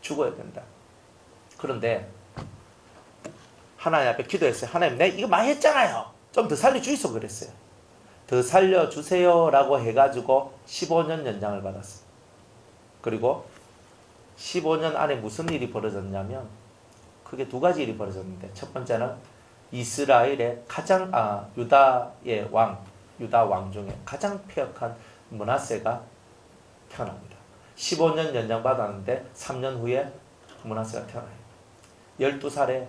죽어야 된다. 그런데 하나님 앞에 기도했어요. 하나님 내가 이거 많이 했잖아요. 좀 더 살려주이소 그랬어요. 더 살려주세요 라고 해가지고 15년 연장을 받았어요. 그리고 15년 안에 무슨 일이 벌어졌냐면 크게 두 가지 일이 벌어졌는데 첫 번째는 이스라엘의 유다의 왕, 유다 왕 중에 가장 폐역한 므낫세가 태어납니다. 15년 연장 받았는데 3년 후에 므낫세가 태어나요. 12살에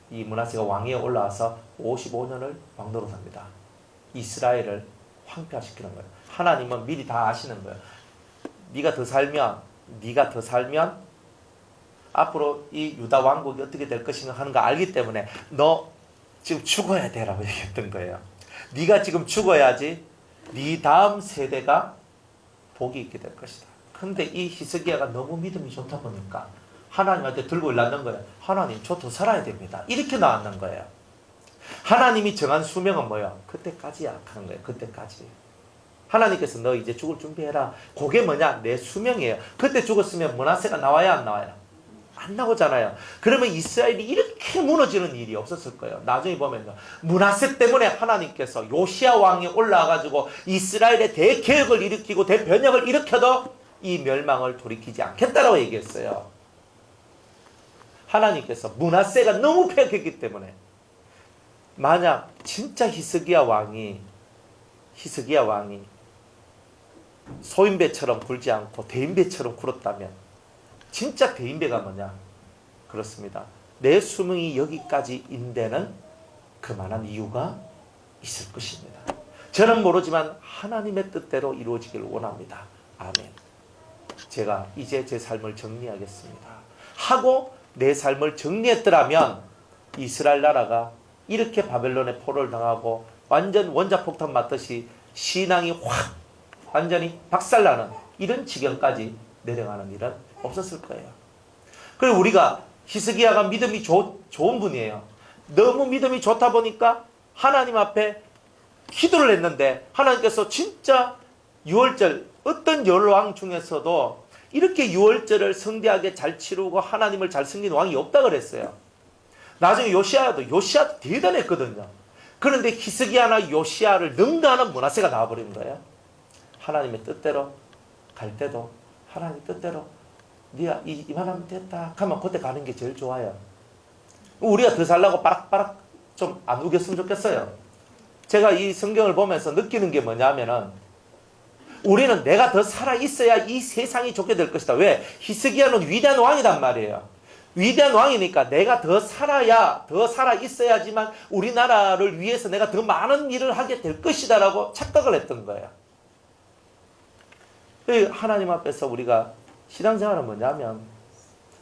이 므낫세가 왕위에 올라와서 55년을 왕노릇합니다. 이스라엘을 황폐화시키는 거예요. 하나님은 미리 다 아시는 거예요. 네가 더 살면 앞으로 이 유다 왕국이 어떻게 될 것인가 하는 거 알기 때문에 너 지금 죽어야 돼라고 얘기했던 거예요. 네가 지금 죽어야지 네 다음 세대가 복이 있게 될 것이다. 그런데 이 히스기야가 너무 믿음이 좋다 보니까 하나님한테 들고 일어났는 거예요. 하나님 저 더 살아야 됩니다. 이렇게 나왔는 거예요. 하나님이 정한 수명은 뭐예요? 그때까지야 하는 거예요. 그때까지. 하나님께서 너 이제 죽을 준비해라. 그게 뭐냐? 내 수명이에요. 그때 죽었으면 므낫세가 나와야 안 나와요? 안 나오잖아요. 그러면 이스라엘이 이렇게 무너지는 일이 없었을 거예요. 나중에 보면요. 므낫세 때문에 하나님께서 요시야 왕이 올라와가지고 이스라엘의 대개혁을 일으키고 대변혁을 일으켜도 이 멸망을 돌이키지 않겠다라고 얘기했어요. 하나님께서 므낫세가 너무 폐역했기 때문에 만약 진짜 히스기야 왕이 소인배처럼 굴지 않고 대인배처럼 굴었다면 진짜 대인배가 뭐냐? 그렇습니다. 내 수명이 여기까지 인데는 그만한 이유가 있을 것입니다. 저는 모르지만 하나님의 뜻대로 이루어지길 원합니다. 아멘. 제가 이제 제 삶을 정리하겠습니다 하고 내 삶을 정리했더라면 이스라엘 나라가 이렇게 바벨론의 포로를 당하고 완전 원자폭탄 맞듯이 신앙이 확 완전히 박살나는 이런 지경까지 내려가는 일은 없었을 거예요. 그리고 우리가 히스기야가 믿음이 좋은 분이에요. 너무 믿음이 좋다 보니까 하나님 앞에 기도를 했는데 하나님께서 진짜 유월절 어떤 열왕 중에서도 이렇게 유월절을 성대하게 잘 치르고 하나님을 잘 섬기는 왕이 없다 그랬어요. 나중에 요시아도 대단했거든요. 그런데 히스기야나 요시아를 능가하는 므낫세가 나와버린 거예요. 하나님의 뜻대로 갈 때도 하나님 뜻대로 네가 이만하면 됐다 하면 그때 가는 게 제일 좋아요. 우리가 더 살라고 바락바락 좀 안 우겼으면 좋겠어요. 제가 이 성경을 보면서 느끼는 게 뭐냐면은 우리는 내가 더 살아있어야 이 세상이 좋게 될 것이다. 왜? 히스기야는 위대한 왕이단 말이에요. 위대한 왕이니까 내가 더 살아있어야지만 우리나라를 위해서 내가 더 많은 일을 하게 될 것이다 라고 착각을 했던 거예요. 하나님 앞에서 우리가 신앙생활은 뭐냐면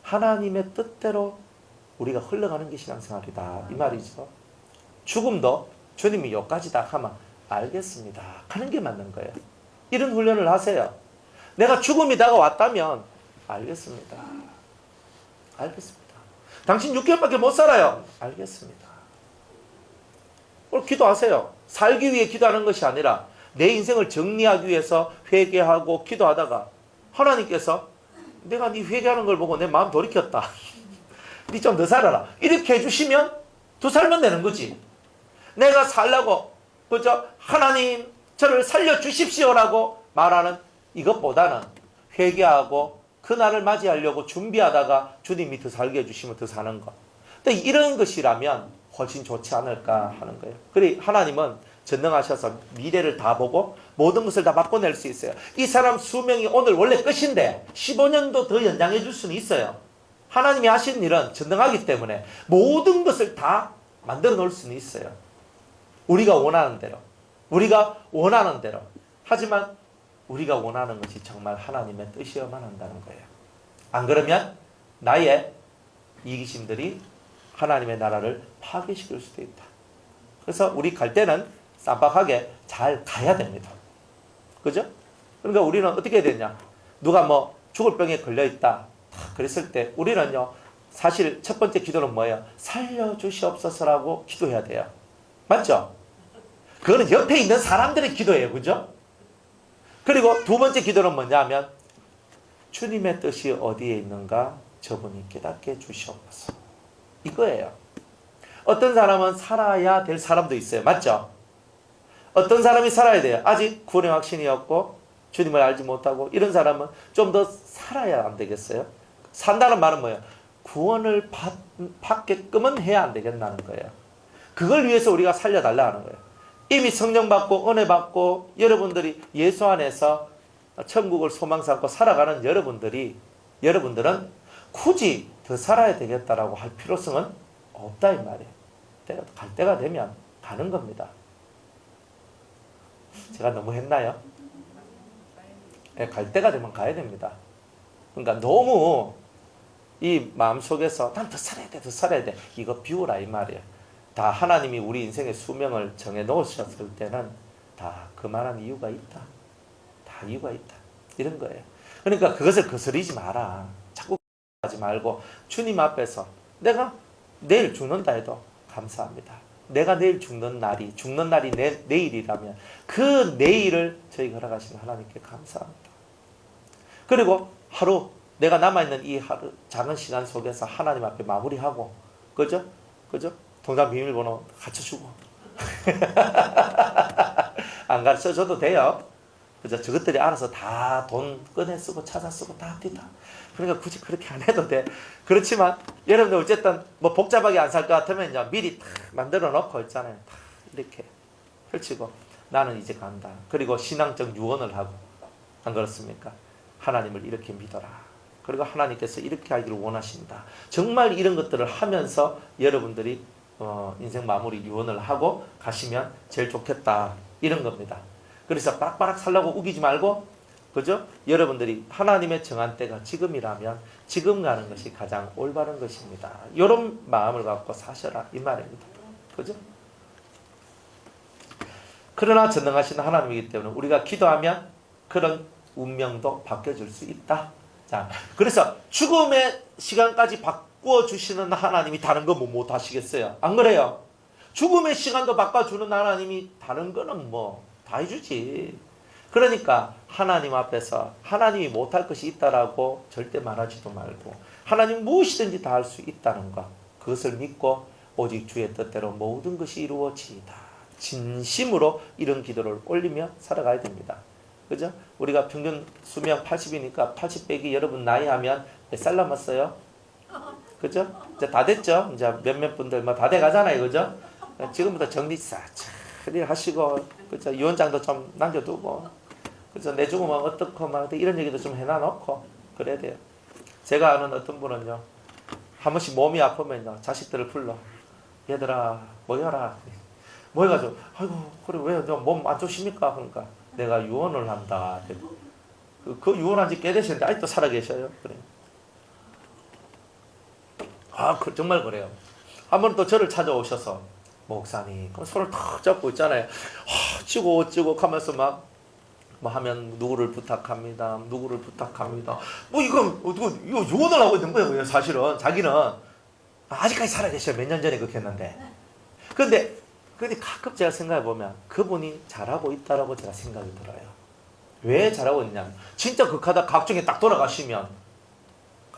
하나님의 뜻대로 우리가 흘러가는 게 신앙생활이다 이 말이죠. 죽음도 주님이 여기까지다 하면 알겠습니다 하는 게 맞는 거예요. 이런 훈련을 하세요. 내가 죽음이 다가왔다면 알겠습니다. 당신 6개월밖에 못 살아요. 알겠습니다. 오늘 기도하세요. 살기 위해 기도하는 것이 아니라 내 인생을 정리하기 위해서 회개하고 기도하다가 하나님께서 내가 네 회개하는 걸 보고 내 마음 돌이켰다. 네 좀 더 살아라. 이렇게 해주시면 더 살면 되는 거지. 내가 살라고 그저 하나님 저를 살려주십시오라고 말하는 이것보다는 회개하고 그날을 맞이하려고 준비하다가 주님이 더 살게 해주시면 더 사는 것. 근데 이런 것이라면 훨씬 좋지 않을까 하는 거예요. 그래 하나님은 전능하셔서 미래를 다 보고 모든 것을 다 바꿔낼 수 있어요. 이 사람 수명이 오늘 원래 끝인데 15년도 더 연장해 줄 수는 있어요. 하나님이 하신 일은 전능하기 때문에 모든 것을 다 만들어 놓을 수는 있어요. 우리가 원하는 대로. 하지만 우리가 원하는 것이 정말 하나님의 뜻이어야만 한다는 거예요. 안 그러면 나의 이기심들이 하나님의 나라를 파괴시킬 수도 있다. 그래서 우리 갈 때는 쌈박하게 잘 가야 됩니다. 그죠? 그러니까 우리는 어떻게 해야 되냐? 누가 뭐 죽을 병에 걸려있다. 그랬을 때 우리는요. 사실 첫 번째 기도는 뭐예요? 살려주시옵소서라고 기도해야 돼요. 맞죠? 그거는 옆에 있는 사람들의 기도예요. 그죠? 그리고 두 번째 기도는 뭐냐면 주님의 뜻이 어디에 있는가 저분이 깨닫게 해주시옵소서. 이거예요. 어떤 사람은 살아야 될 사람도 있어요. 맞죠? 어떤 사람이 살아야 돼요. 아직 구원의 확신이 없고 주님을 알지 못하고 이런 사람은 좀 더 살아야 안 되겠어요? 산다는 말은 뭐예요? 구원을 받게끔은 해야 안 되겠다는 거예요. 그걸 위해서 우리가 살려달라는 거예요. 이미 성령 받고 은혜 받고 여러분들이 예수 안에서 천국을 소망 삼고 살아가는 여러분들은 굳이 더 살아야 되겠다라고 할 필요성은 없다 이 말이에요. 갈 때가 되면 가는 겁니다. 제가 너무 했나요? 네, 갈 때가 되면 가야 됩니다. 그러니까 너무 이 마음속에서 난 더 살아야 돼 이거 비우라 이 말이에요. 다 하나님이 우리 인생의 수명을 정해 놓으셨을 때는 다 그만한 이유가 있다. 다 이유가 있다. 이런 거예요. 그러니까 그것을 거스르지 마라. 자꾸 하지 말고 주님 앞에서 내가 내일 죽는다 해도 감사합니다. 내가 내일 죽는 날이 내일이라면 그 내일을 저희 허락하신 하나님께 감사합니다. 그리고 하루 내가 남아있는 이 하루 작은 시간 속에서 하나님 앞에 마무리하고, 그죠? 그죠? 통장 비밀번호 갖춰주고 안 가르쳐줘도 돼요. 그죠? 저것들이 알아서 다 돈 꺼내 쓰고 찾아 쓰고 다 합니다. 그러니까 굳이 그렇게 안 해도 돼. 그렇지만 여러분들 어쨌든 뭐 복잡하게 안 살 것 같으면 이제 미리 탁 만들어 놓고 있잖아요. 탁 이렇게 펼치고 나는 이제 간다. 그리고 신앙적 유언을 하고, 안 그렇습니까? 하나님을 이렇게 믿어라. 그리고 하나님께서 이렇게 하기를 원하신다. 정말 이런 것들을 하면서 여러분들이 인생 마무리 유언을 하고 가시면 제일 좋겠다. 이런 겁니다. 그래서 빡빡 살라고 우기지 말고, 그죠? 여러분들이 하나님의 정한 때가 지금이라면 지금 가는 것이 가장 올바른 것입니다. 이런 마음을 갖고 사셔라 이 말입니다. 그죠? 그러나 전능하신 하나님이기 때문에 우리가 기도하면 그런 운명도 바뀌어질 수 있다. 자, 그래서 죽음의 시간까지 바꿔주시는 하나님이 다른 거 뭐 못 하시겠어요? 안 그래요? 죽음의 시간도 바꿔주는 하나님이 다른 거는 뭐 다 해주지. 그러니까 하나님 앞에서 하나님이 못할 것이 있다라고 절대 말하지도 말고, 하나님 무엇이든지 다 할 수 있다는 것, 그것을 믿고 오직 주의 뜻대로 모든 것이 이루어지이다. 진심으로 이런 기도를 올리며 살아가야 됩니다. 그죠? 우리가 평균 수명 80이니까 80 빼기 여러분 나이 하면 몇 살 남았어요? 그죠? 이제 다 됐죠? 이제 몇몇 분들 뭐 다 돼 가잖아요. 그죠? 지금부터 정리 차차리 하시고, 그죠? 유언장도 좀 남겨두고, 그죠? 내 죽으면 어떻고 막 이런 얘기도 좀 해놔놓고 그래야 돼요. 제가 아는 어떤 분은요, 한 번씩 몸이 아프면요, 자식들을 불러. 얘들아 모여라. 모여가지고, 아이고 그래 왜 몸 안 좋으십니까? 그러니까 내가 유언을 한다. 그 유언한 지 꽤 되셨는데 아직도 살아계셔요. 그래. 정말 그래요. 한 번 또 저를 찾아오셔서, 목사님, 그 손을 탁 잡고 있잖아요. 어찌고 하면서 뭐 하면 누구를 부탁합니다. 누구를 부탁합니다. 뭐 이거 유언을 하고 있는 거예요. 사실은 자기는 아직까지 살아계셔요. 몇 년 전에 그렇게 했는데. 근데 가끔 제가 생각해 보면 그분이 잘하고 있다라고 제가 생각이 들어요. 왜 잘하고 있냐면 진짜 극하다 각종에 딱 돌아가시면,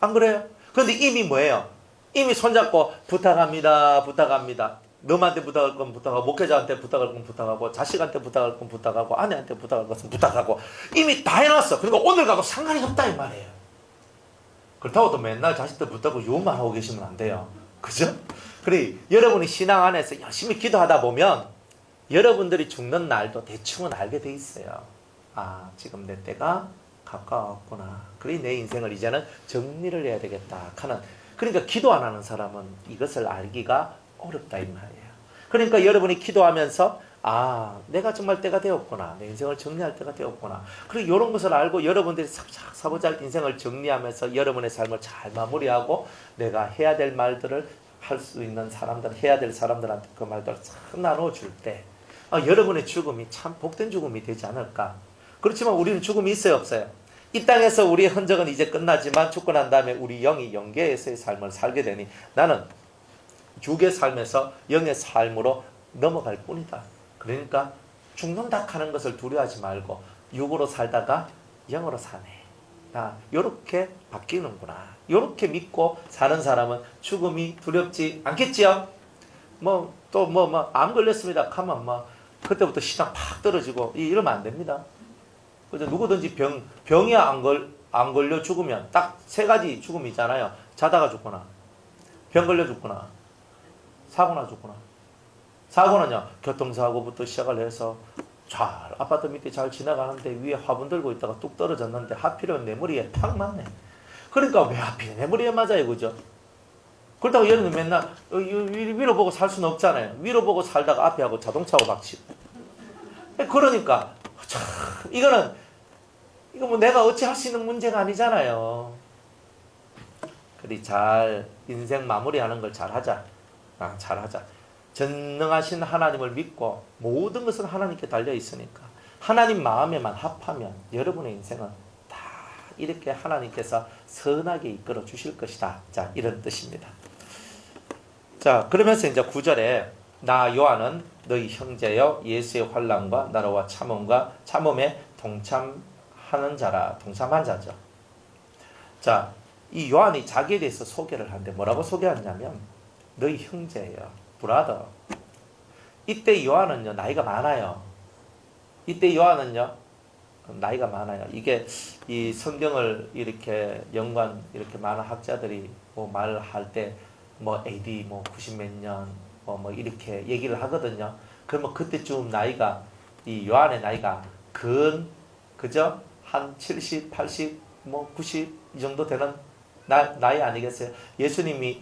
안 그래요? 그런데 이미 뭐예요? 이미 손잡고 부탁합니다. 너한테 부탁할 건 부탁하고, 목회자한테 부탁할 건 부탁하고, 자식한테 부탁할 건 부탁하고, 아내한테 부탁할 것은 부탁하고, 이미 다 해놨어. 그러니까 오늘 가고 상관이 없다 이 말이에요. 그렇다고 또 맨날 자식들 붙잡고 유언만 하고 계시면 안 돼요. 그죠? 그래, 여러분이 신앙 안에서 열심히 기도하다 보면 여러분들이 죽는 날도 대충은 알게 돼 있어요. 지금 내 때가 가까웠구나. 그래, 내 인생을 이제는 정리를 해야 되겠다 하는. 그러니까 기도 안 하는 사람은 이것을 알기가 어렵다 이 말이에요. 그러니까 여러분이 기도하면서 내가 정말 때가 되었구나. 내 인생을 정리할 때가 되었구나. 그리고 이런 것을 알고 여러분들이 사보잘 인생을 정리하면서 여러분의 삶을 잘 마무리하고 내가 해야 될 말들을 할 수 있는 사람들, 해야 될 사람들한테 그 말들을 참 나눠줄 때 여러분의 죽음이 참 복된 죽음이 되지 않을까. 그렇지만 우리는 죽음이 있어요, 없어요? 이 땅에서 우리의 흔적은 이제 끝나지만 죽고 난 다음에 우리 영이 영계에서의 삶을 살게 되니 나는 육의 삶에서 영의 삶으로 넘어갈 뿐이다. 그러니까 죽는다 하는 것을 두려워하지 말고 육으로 살다가 영으로 사네. 요렇게 바뀌는구나. 요렇게 믿고 사는 사람은 죽음이 두렵지 않겠지요? 암 걸렸습니다 하면 그때부터 신앙 팍 떨어지고 이러면 안 됩니다. 그죠? 누구든지 병이 안 걸려 죽으면 딱 세 가지 죽음이 있잖아요. 자다가 죽거나, 병 걸려 죽거나, 사고나 죽거나. 사고는요, 교통사고부터 시작을 해서 잘 아파트 밑에 잘 지나가는데 위에 화분 들고 있다가 뚝 떨어졌는데 하필이면 내 머리에 팍 맞네. 그러니까 왜 하필 내 머리에 맞아요, 그죠? 그렇다고 여러분 맨날 위로 보고 살 수는 없잖아요. 위로 보고 살다가 앞에 하고 자동차하고 박치고. 그러니까 이거 뭐 내가 어찌 할 수 있는 문제가 아니잖아요. 그리 잘 인생 마무리하는 걸 잘하자. 잘하자. 전능하신 하나님을 믿고 모든 것은 하나님께 달려 있으니까 하나님 마음에만 합하면 여러분의 인생은 다 이렇게 하나님께서 선하게 이끌어 주실 것이다. 자, 이런 뜻입니다. 자, 그러면서 이제 9절에 나 요한은 너희 형제여 예수의 환난과 나라와 참음에 동참한 자죠. 자, 이 요한이 자기에 대해서 소개를 하는데 뭐라고 소개하냐면 너희 형제예요. 브라더. 이때 요한은요 나이가 많아요. 이때 요한은요 나이가 많아요. 이게 이 성경을 이렇게 연관 이렇게 많은 학자들이 뭐 말할 때 뭐 AD 뭐 90 몇 년 뭐 이렇게 얘기를 하거든요. 그러면 그때쯤 나이가 이 요한의 나이가 그죠? 한 70, 80, 뭐 90 이 정도 되는 나이 아니겠어요? 예수님이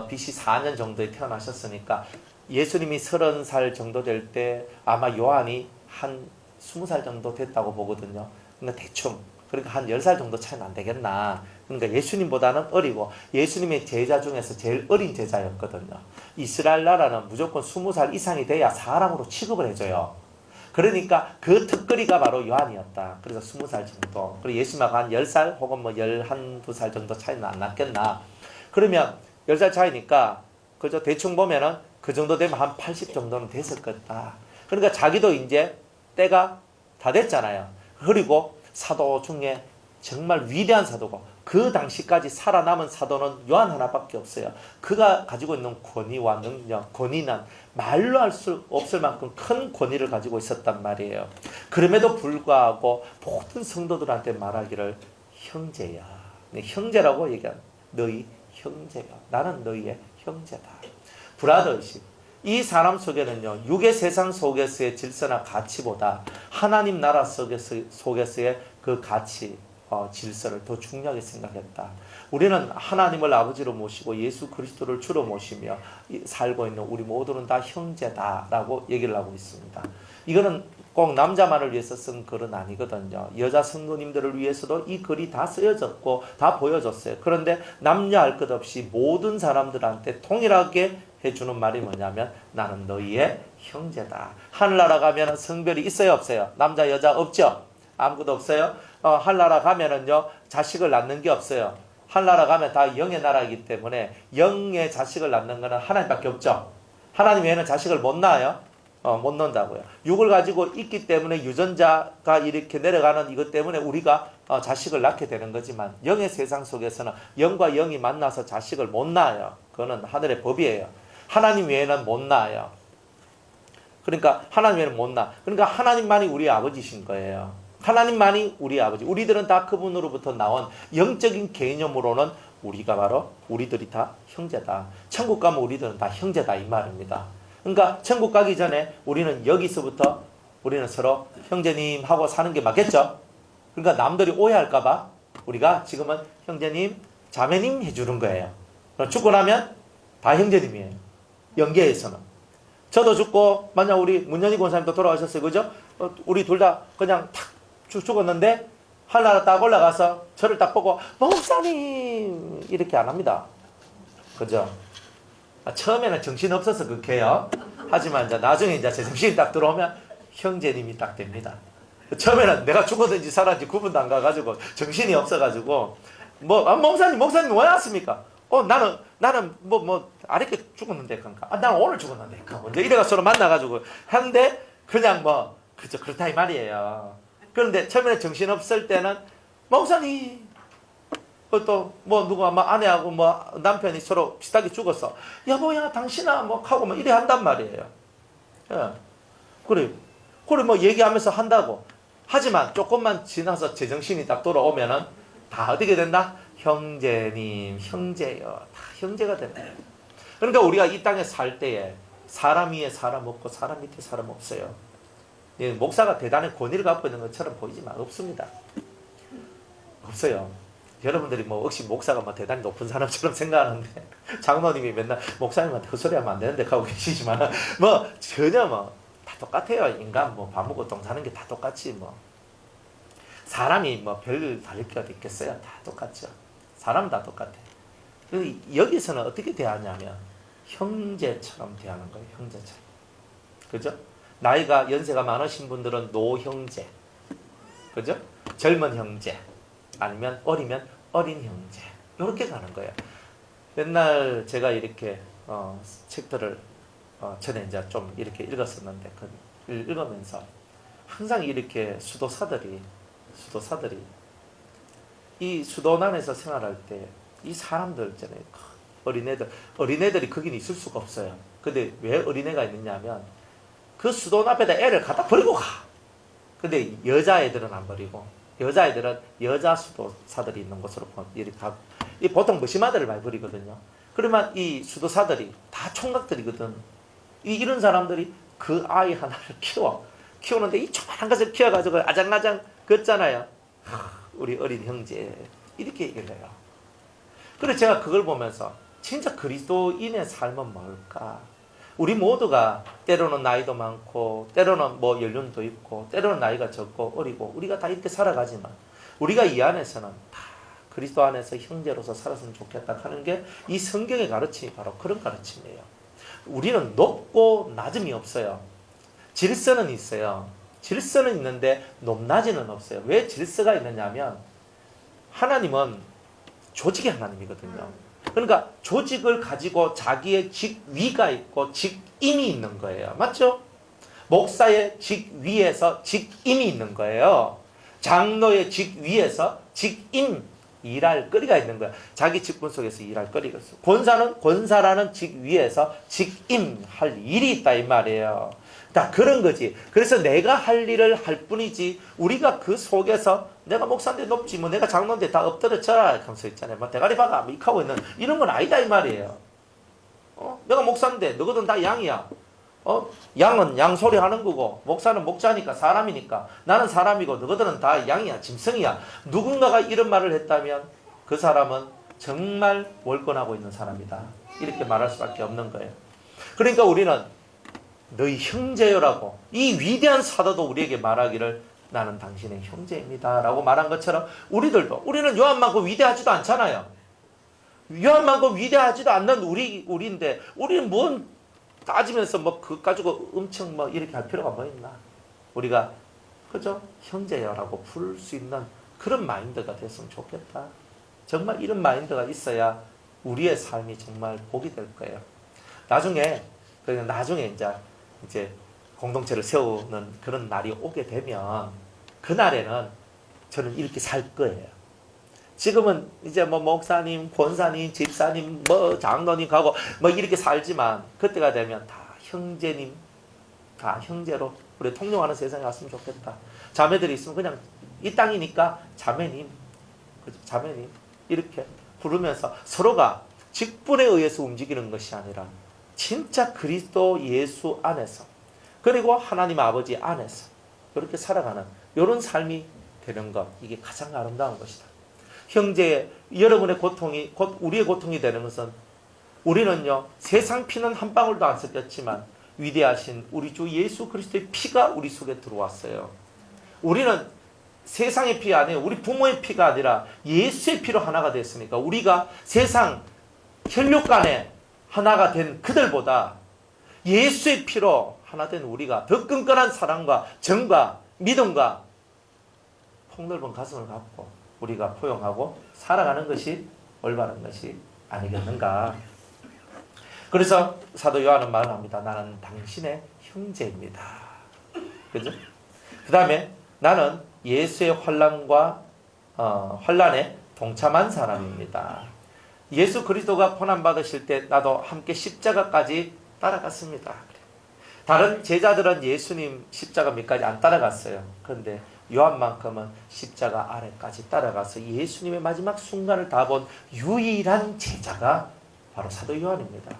BC 4년 정도에 태어나셨으니까 예수님이 30살 정도 될 때 아마 요한이 한 20살 정도 됐다고 보거든요. 그러니까 대충 그러니까 한 10살 정도 차이는 안 되겠나. 그러니까 예수님보다는 어리고 예수님의 제자 중에서 제일 어린 제자였거든요. 이스라엘 나라는 무조건 20살 이상이 돼야 사람으로 취급을 해줘요. 그러니까 그 특거리가 바로 요한이었다. 그래서 20살 정도. 그리고 예수님하고 한 10살 혹은 뭐 11~2살 정도 차이는 안 났겠나. 그러면 10살 차이니까 그저 대충 보면은 그 정도 되면 한 80 정도는 됐을 거다. 그러니까 자기도 이제 때가 다 됐잖아요. 그리고 사도 중에 정말 위대한 사도고 그 당시까지 살아남은 사도는 요한 하나밖에 없어요. 그가 가지고 있는 권위와 능력, 권위는 말로 할 수 없을 만큼 큰 권위를 가지고 있었단 말이에요. 그럼에도 불구하고 모든 성도들한테 말하기를 형제야. 형제라고 얘기한 너희 형제야. 나는 너희의 형제다. 브라더십. 이 사람 속에는요 육의 세상 속에서의 질서나 가치보다 하나님 나라 속에서의 그 가치 질서를 더 중요하게 생각했다. 우리는 하나님을 아버지로 모시고 예수 그리스도를 주로 모시며 살고 있는 우리 모두는 다 형제다라고 얘기를 하고 있습니다. 이거는 꼭 남자만을 위해서 쓴 글은 아니거든요. 여자 성도님들을 위해서도 이 글이 다 쓰여졌고 다 보여졌어요. 그런데 남녀 할 것 없이 모든 사람들한테 동일하게 해주는 말이 뭐냐면 나는 너희의 형제다. 하늘나라 가면 성별이 있어요 없어요? 남자 여자 없죠? 아무것도 없어요? 하늘나라 가면은요 자식을 낳는 게 없어요. 하늘나라 가면 다 영의 나라이기 때문에 영의 자식을 낳는 거는 하나님밖에 없죠. 하나님 외에는 자식을 못 낳아요. 못 낳는다고요. 육을 가지고 있기 때문에 유전자가 이렇게 내려가는 이것 때문에 우리가 자식을 낳게 되는 거지만 영의 세상 속에서는 영과 영이 만나서 자식을 못 낳아요. 그거는 하늘의 법이에요. 하나님 외에는 못 낳아요. 그러니까 하나님 외에는 못 낳아. 그러니까 하나님만이 우리 아버지신 거예요. 하나님만이 우리 아버지. 우리들은 다 그분으로부터 나온 영적인 개념으로는 우리가 바로 우리들이 다 형제다. 천국 가면 우리들은 다 형제다 이 말입니다. 그러니까 천국 가기 전에 우리는 여기서부터 우리는 서로 형제님 하고 사는 게 맞겠죠? 그러니까 남들이 오해할까 봐 우리가 지금은 형제님, 자매님 해주는 거예요. 죽고 나면 다 형제님이에요. 영계에서는. 저도 죽고 만약 우리 문현희 권사님도 돌아가셨어요. 그죠? 우리 둘 다 그냥 탁 죽었는데 하늘나라 딱 올라가서 저를 딱 보고 목사님 이렇게 안 합니다. 그죠? 처음에는 정신 없어서 그렇게 해요. 하지만 이제 나중에 이제 제 정신이 딱 들어오면 형제님이 딱 됩니다. 처음에는 내가 죽었는지 살았는지 구분도 안 가가지고 정신이 없어가지고 목사님 왜 왔습니까? 나는 아랫게 죽었는데 그러니까 나는 오늘 죽었는데 먼저 이래가 서로 만나가지고 하는데 그냥 그저 그렇다 이 말이에요. 그런데 처음에는 정신 없을 때는 목사님 또 누가 아내하고 남편이 서로 비슷하게 죽었어. 여보야 당신아 하고 이래 한단 말이에요. 예. 그래 얘기하면서 한다고. 하지만 조금만 지나서 제정신이 딱 돌아오면은 다 어떻게 된다? 형제님, 형제요. 다 형제가 된다. 그러니까 우리가 이 땅에 살 때에 사람 위에 사람 없고 사람 밑에 사람 없어요. 예, 목사가 대단히 권위를 갖고 있는 것처럼 보이지만 없습니다. 없어요. 여러분들이 혹시 목사가 대단히 높은 사람처럼 생각하는데 장로님이 맨날 목사님한테 헛소리하면 안 되는데 하고 계시지만 전혀 다 똑같아요. 인간 밥 먹고 똥 사는 게 다 똑같지 사람이 별 다를 게 어디 있겠어요. 다 똑같죠. 사람은 다 똑같아. 여기서는 어떻게 대하냐면 형제처럼 대하는 거예요. 형제처럼. 그죠? 나이가 연세가 많으신 분들은 노형제. 그죠? 젊은 형제. 아니면 어리면 어린 형제. 이렇게 가는 거예요. 맨날 제가 이렇게 책들을 전에 이제 좀 이렇게 읽었었는데 그 읽으면서 항상 이렇게 수도사들이 이 수도원 안에서 생활할 때 이 사람들 있잖아요. 어린애들이 거긴 있을 수가 없어요. 근데 왜 어린애가 있느냐면 그 수도원 앞에다 애를 갖다 버리고 가. 근데 여자애들은 안 버리고 여자애들은 여자 수도사들이 있는 곳으로 이렇게 가고 보통 무심아들을 많이 버리거든요. 그러면 이 수도사들이 다 총각들이거든. 이런 사람들이 그 아이 하나를 키우는데 이 조그만한 것을 키워가지고 아장아장 걷잖아요. 우리 어린 형제 이렇게 얘기를 해요. 그래서 제가 그걸 보면서 진짜 그리스도인의 삶은 뭘까? 우리 모두가 때로는 나이도 많고 때로는 뭐 연륜도 있고 때로는 나이가 적고 어리고 우리가 다 이렇게 살아가지만 우리가 이 안에서는 다 그리스도 안에서 형제로서 살았으면 좋겠다 하는 게 이 성경의 가르침이 바로 그런 가르침이에요. 우리는 높고 낮음이 없어요. 질서는 있어요. 질서는 있는데 높낮이는 없어요. 왜 질서가 있느냐면 하나님은 조직의 하나님이거든요. 그러니까 조직을 가지고 자기의 직위가 있고 직임이 있는 거예요. 맞죠? 목사의 직위에서 직임이 있는 거예요. 장로의 직위에서 직임, 일할 거리가 있는 거야. 자기 직분 속에서 일할 거리가 있어. 권사라는 직위에서 직임할 일이 있다 이 말이에요. 다 그런 거지. 그래서 내가 할 일을 할 뿐이지 우리가 그 속에서 내가 목사인데 높지 뭐 내가 장로인데 다 엎드려쳐라 하면서 있잖아요. 뭐 대가리 박아 뭐 이렇게 하고 있는 이런 건 아니다 이 말이에요. 내가 목사인데 너희들은 다 양이야. 양은 양 소리 하는 거고 목사는 목자니까 사람이니까 나는 사람이고 너희들은 다 양이야 짐승이야. 누군가가 이런 말을 했다면 그 사람은 정말 월권하고 있는 사람이다. 이렇게 말할 수밖에 없는 거예요. 그러니까 우리는 너희 형제여라고 이 위대한 사도도 우리에게 말하기를 나는 당신의 형제입니다 라고 말한 것처럼 우리는 요한만큼 위대하지도 않잖아요. 요한만큼 위대하지도 않는 우리인데 우리는 뭔 따지면서 뭐 그거 가지고 엄청 뭐 이렇게 할 필요가 뭐 있나. 우리가 그죠? 형제여라고 부를 수 있는 그런 마인드가 됐으면 좋겠다. 정말 이런 마인드가 있어야 우리의 삶이 정말 복이 될 거예요. 나중에 이제 공동체를 세우는 그런 날이 오게 되면 그날에는 저는 이렇게 살 거예요. 지금은 이제 뭐 목사님, 권사님, 집사님, 뭐 장로님 가고 뭐 이렇게 살지만 그때가 되면 다 형제님, 다 형제로 우리 통용하는 세상에 왔으면 좋겠다. 자매들이 있으면 그냥 이 땅이니까 자매님, 자매님 이렇게 부르면서 서로가 직분에 의해서 움직이는 것이 아니라 진짜 그리스도 예수 안에서 그리고 하나님 아버지 안에서 이렇게 살아가는 이런 삶이 되는 것 이게 가장 아름다운 것이다. 형제 여러분의 고통이 곧 우리의 고통이 되는 것은 우리는요 세상 피는 한 방울도 안 섞였지만 위대하신 우리 주 예수 그리스도의 피가 우리 속에 들어왔어요. 우리는 세상의 피 아니에요. 우리 부모의 피가 아니라 예수의 피로 하나가 됐으니까 우리가 세상 혈육간에 하나가 된 그들보다 예수의 피로 하나 된 우리가 더 끈끈한 사랑과 정과 믿음과 폭넓은 가슴을 갖고 우리가 포용하고 살아가는 것이 올바른 것이 아니겠는가. 그래서 사도 요한은 말합니다. 나는 당신의 형제입니다. 그죠? 그 다음에 나는 예수의 환난에 동참한 사람입니다. 예수 그리스도가 고난받으실 때 나도 함께 십자가까지 따라갔습니다. 다른 제자들은 예수님 십자가 밑까지 안 따라갔어요. 그런데 요한만큼은 십자가 아래까지 따라가서 예수님의 마지막 순간을 다 본 유일한 제자가 바로 사도 요한입니다.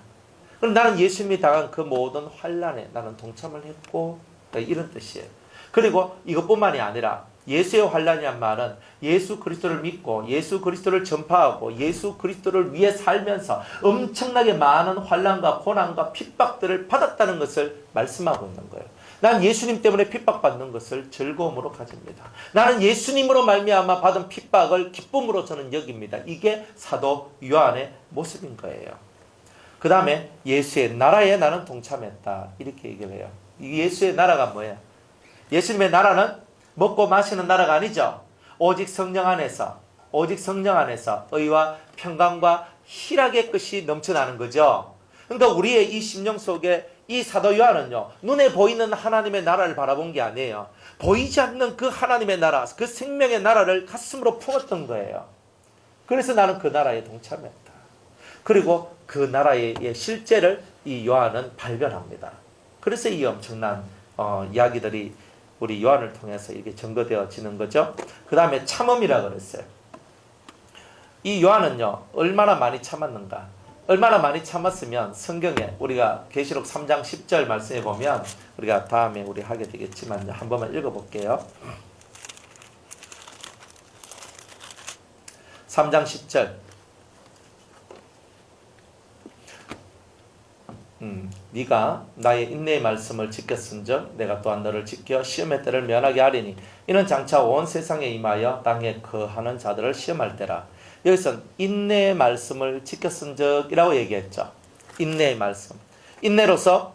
그럼 나는 예수님이 당한 그 모든 환난에 나는 동참을 했고 이런 뜻이에요. 그리고 이것뿐만이 아니라 예수의 환난이란 말은 예수 그리스도를 믿고 예수 그리스도를 전파하고 예수 그리스도를 위해 살면서 엄청나게 많은 환난과 고난과 핍박들을 받았다는 것을 말씀하고 있는 거예요. 난 예수님 때문에 핍박받는 것을 즐거움으로 가집니다. 나는 예수님으로 말미암아 받은 핍박을 기쁨으로 저는 여깁니다. 이게 사도 요한의 모습인 거예요. 그 다음에 예수의 나라에 나는 동참했다. 이렇게 얘기를 해요. 예수의 나라가 뭐예요? 예수님의 나라는 먹고 마시는 나라가 아니죠. 오직 성령 안에서 의와 평강과 희락의 끝이 넘쳐나는 거죠. 그러니까 우리의 이 심령 속에 이 사도 요한은요 눈에 보이는 하나님의 나라를 바라본 게 아니에요. 보이지 않는 그 하나님의 나라, 그 생명의 나라를 가슴으로 품었던 거예요. 그래서 나는 그 나라에 동참했다. 그리고 그 나라의 실제를 이 요한은 발견합니다. 그래서 이 엄청난 이야기들이 우리 요한을 통해서 이렇게 증거되어지는 거죠. 그 다음에 참음이라 그랬어요. 이 요한은요, 얼마나 많이 참았는가? 얼마나 많이 참았으면 성경에 우리가 계시록 3장 10절 말씀해 보면, 우리가 다음에 우리 하게 되겠지만 한 번만 읽어볼게요. 3장 10절. 네가 나의 인내의 말씀을 지켰은즉 내가 또한 너를 지켜 시험의 때를 면하게 하리니 이는 장차 온 세상에 임하여 땅에 거하는 자들을 시험할 때라. 여기서 인내의 말씀을 지켰은즉이라고 얘기했죠. 인내의 말씀. 인내로서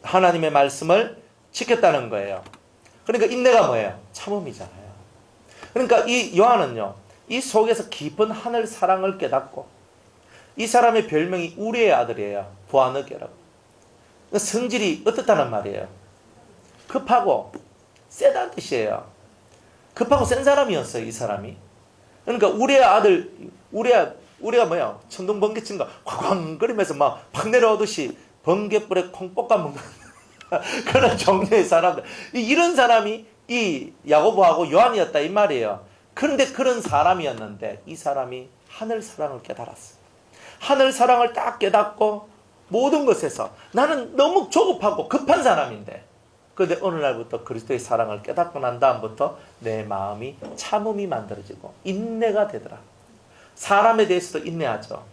하나님의 말씀을 지켰다는 거예요. 그러니까 인내가 뭐예요? 참음이잖아요. 그러니까 이 요한은요, 이 속에서 깊은 하늘 사랑을 깨닫고, 이 사람의 별명이 우리의 아들이에요. 보아느게라고. 성질이 어떻다는 말이에요? 급하고 세다는 뜻이에요. 급하고 센 사람이었어요, 이 사람이. 그러니까 우리의 아들, 우리가 뭐야? 천둥 번개 친 거 쾅쾅거리면서 막 내려오듯이 번개불에 콩 볶아 먹는 그런 종류의 사람들. 이런 사람이 이 야고보하고 요한이었다 이 말이에요. 그런데 그런 사람이었는데 이 사람이 하늘 사랑을 깨달았어요. 하늘 사랑을 딱 깨닫고 모든 것에서 나는 너무 조급하고 급한 사람인데, 그런데 어느 날부터 그리스도의 사랑을 깨닫고 난 다음부터 내 마음이 참음이 만들어지고 인내가 되더라. 사람에 대해서도 인내하죠.